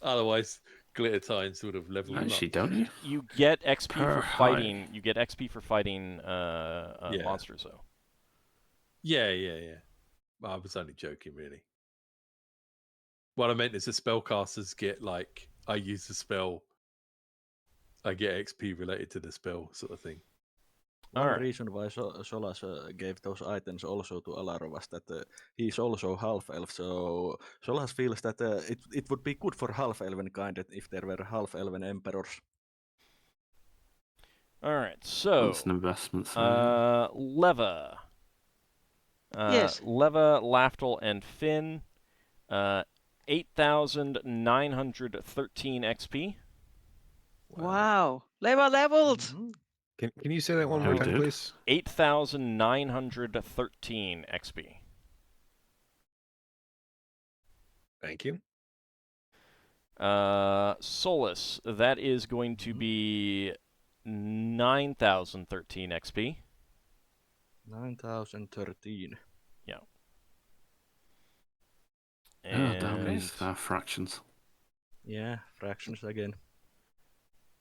Otherwise, Glittertines would have leveled Actually, up. don't you? You get XP for high. fighting. You get XP for fighting monsters, though. Yeah. Well, I was only joking, really. What I meant is the spellcasters get, like, I use the spell, I get XP related to the spell, sort of thing. One reason why Solas gave those items also to Alaro was that he's also half-elf, so Solas feels that it would be good for half-elven kind if there were half-elven emperors. All right, so that's an investment. Leva. Yes. Leva, Lafdul, and Finn. 8,913 XP. Wow. Leva leveled. Mm-hmm. Can you say that one more time, please? 8,913 XP. Thank you. Solas, that is going to be 9,013 XP. 9,013. Yeah. Damn these fractions. Yeah, fractions again.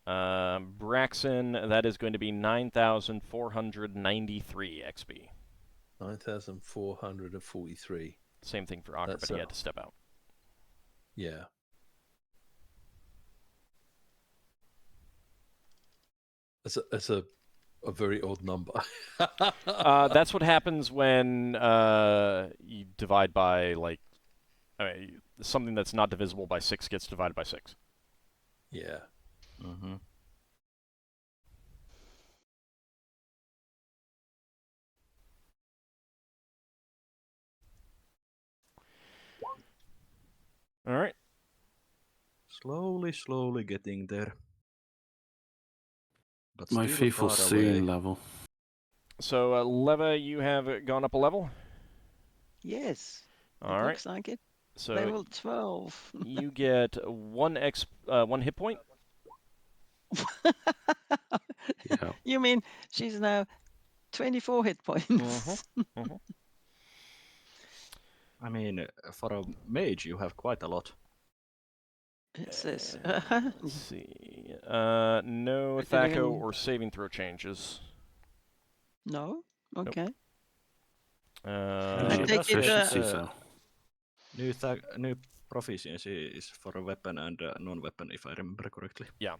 Braxon, that is going to be 9,493 XP. 9,443. Same thing for Ockar, but he had to step out. Yeah. That's a very odd number. That's what happens when you divide by, like, something that's not divisible by 6 gets divided by 6. Yeah. Mm-hmm. All right. Slowly getting there. But My still faithful far soon away. level. So, Leva, you have gone up a level? Yes. All it right. looks like it. So Level 12. you get one hit point. Yeah. You mean she's now 24 hit points? I mean, for a mage, you have quite a lot. It says. Let's see. No Thaco or saving throw changes. No? Okay. I take it, New proficiency is for a weapon and a non-weapon, if I remember correctly. Yeah.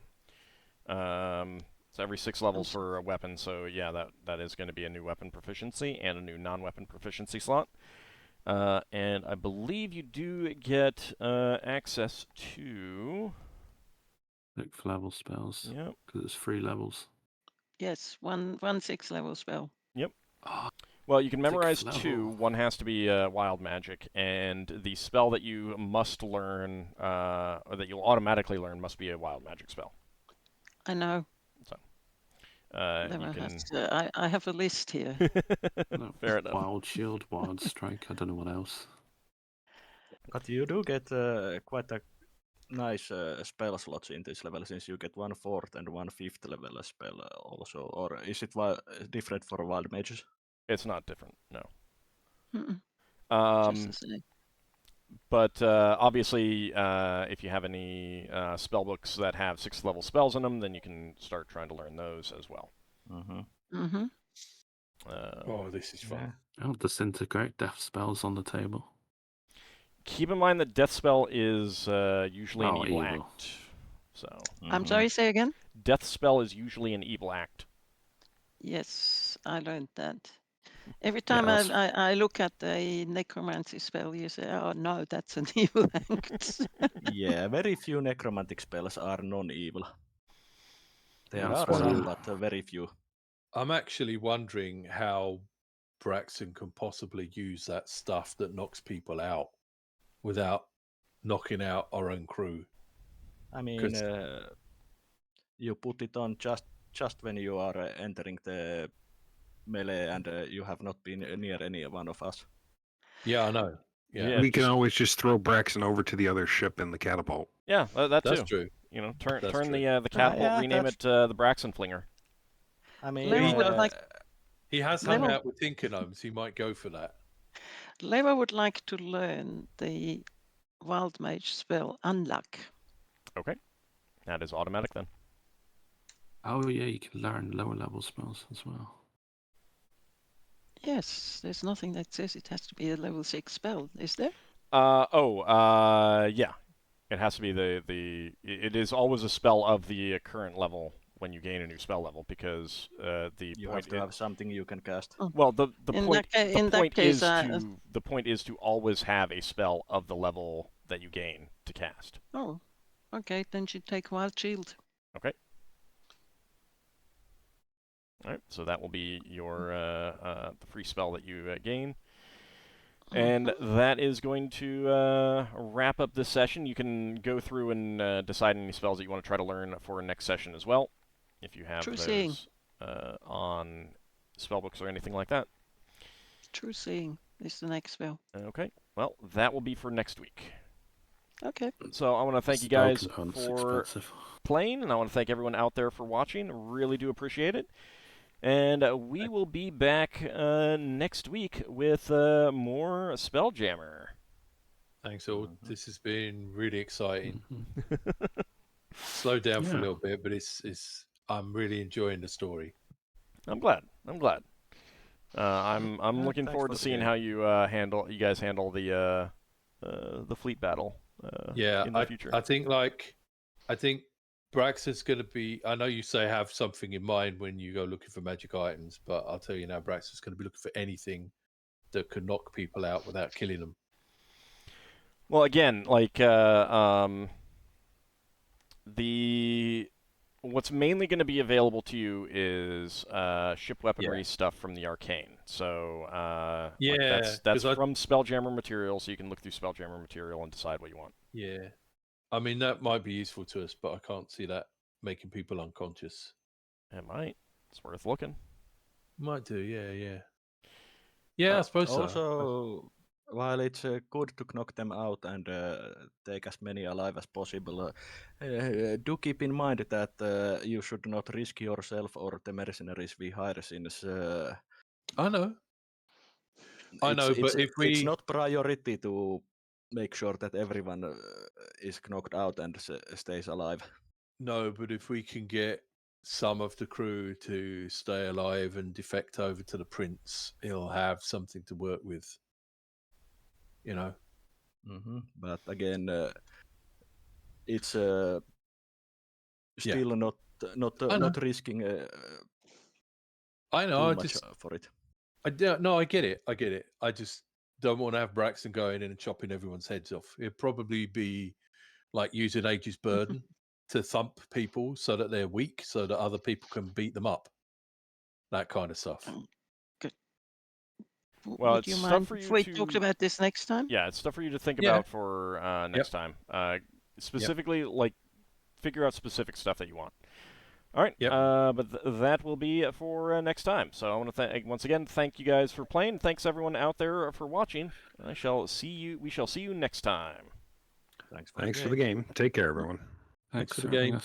So every 6 levels for a weapon, so yeah, that is going to be a new weapon proficiency and a new non-weapon proficiency slot. And I believe you do get access to... 6 level spells. Yep. Because it's 3 levels. Yes, one 6 level spell. Yep. Oh, Well, you can memorize 6th 2. level. One has to be wild magic, and the spell that you must learn, or that you'll automatically learn, must be a wild magic spell. I know. So, Never you can... has I have a list here. No, Fair enough. Wild Shield, Wild Strike, I don't know what else. But you do get quite a nice spell slots in this level, since you get 1/4 and 1/5 level spell also. Or is it different for wild mages? It's not different, no. Just the same. But obviously, if you have any spell books that have 6th level spells in them, then you can start trying to learn those as well. Oh, this is fun. Oh, Disintegrate, Death spells on the table. Keep in mind that death spell is usually an evil act. So. I'm sorry, say again? Death spell is usually an evil act. Yes, I learned that. Every time I look at a necromancy spell, you say, oh no, that's an evil act. Yeah, very few necromantic spells are non-evil. There Yeah, are some, but very few. I'm actually wondering how Braxon can possibly use that stuff that knocks people out without knocking out our own crew. I mean, you put it on just when you are entering the melee and you have not been near any one of us. Yeah, I know. Yeah, we can always just throw Braxon over to the other ship in the catapult. Yeah, that too. That's true. You know, turn That's true. the catapult, rename it the Braxon Flinger. I mean, he has hung out with Tinkanomes. He might go for that. Leva would like to learn the wild mage spell Unluck. Okay, that is automatic then. Oh yeah, you can learn lower level spells as well. Yes, there's nothing that says it has to be a level 6 spell, is there? Yeah. It has to be it is always a spell of the current level when you gain a new spell level, because you have to have something you can cast. Well, the point is to always have a spell of the level that you gain to cast. Oh, okay, then you take Wild Shield. Okay. All right, so that will be your the free spell that you gain. And that is going to wrap up this session. You can go through and decide any spells that you want to try to learn for next session as well, if you have those on spellbooks or anything like that. True Seeing is the next spell. Okay, well, that will be for next week. Okay. So I want to thank you guys for playing, and I want to thank everyone out there for watching. Really do appreciate it. And we will be back next week with more Spelljammer. Thanks all. This has been really exciting. slowed down for a Yeah. little bit, but it's I'm really enjoying the story. I'm glad. I'm looking Thanks forward for to the seeing game. how you guys handle the fleet battle. In the future. I think Braxon's going to be. I know you say have something in mind when you go looking for magic items, but I'll tell you now, Braxon's going to be looking for anything that could knock people out without killing them. Well, again, like what's mainly going to be available to you is ship weaponry stuff from the arcane. So that's from Spelljammer material, so you can look through Spelljammer material and decide what you want. Yeah, I mean that might be useful to us, but I can't see that making people unconscious. It might. It's worth looking. Might do, yeah. I suppose also, so. while it's good to knock them out and take as many alive as possible, do keep in mind that you should not risk yourself or the mercenaries we hire, since I know, but it's not priority to make sure that everyone is knocked out and stays alive. No, but if we can get some of the crew to stay alive and defect over to the prince, he'll have something to work with. You know. But again, it's still not risking. I know. Too much for it. I get it. I just don't want to have Braxton going in and chopping everyone's heads off. It'd probably be like using Age's burden to thump people so that they're weak, so that other people can beat them up. That kind of stuff. Good. Well, would you mind if we talked about this next time? Yeah, it's stuff for you to think about for next time. Specifically, like, figure out specific stuff that you want. All right, but that will be for next time. So I want to once again thank you guys for playing. Thanks everyone out there for watching. We shall see you next time. Thanks for the game. Take care, everyone. Thanks for the game.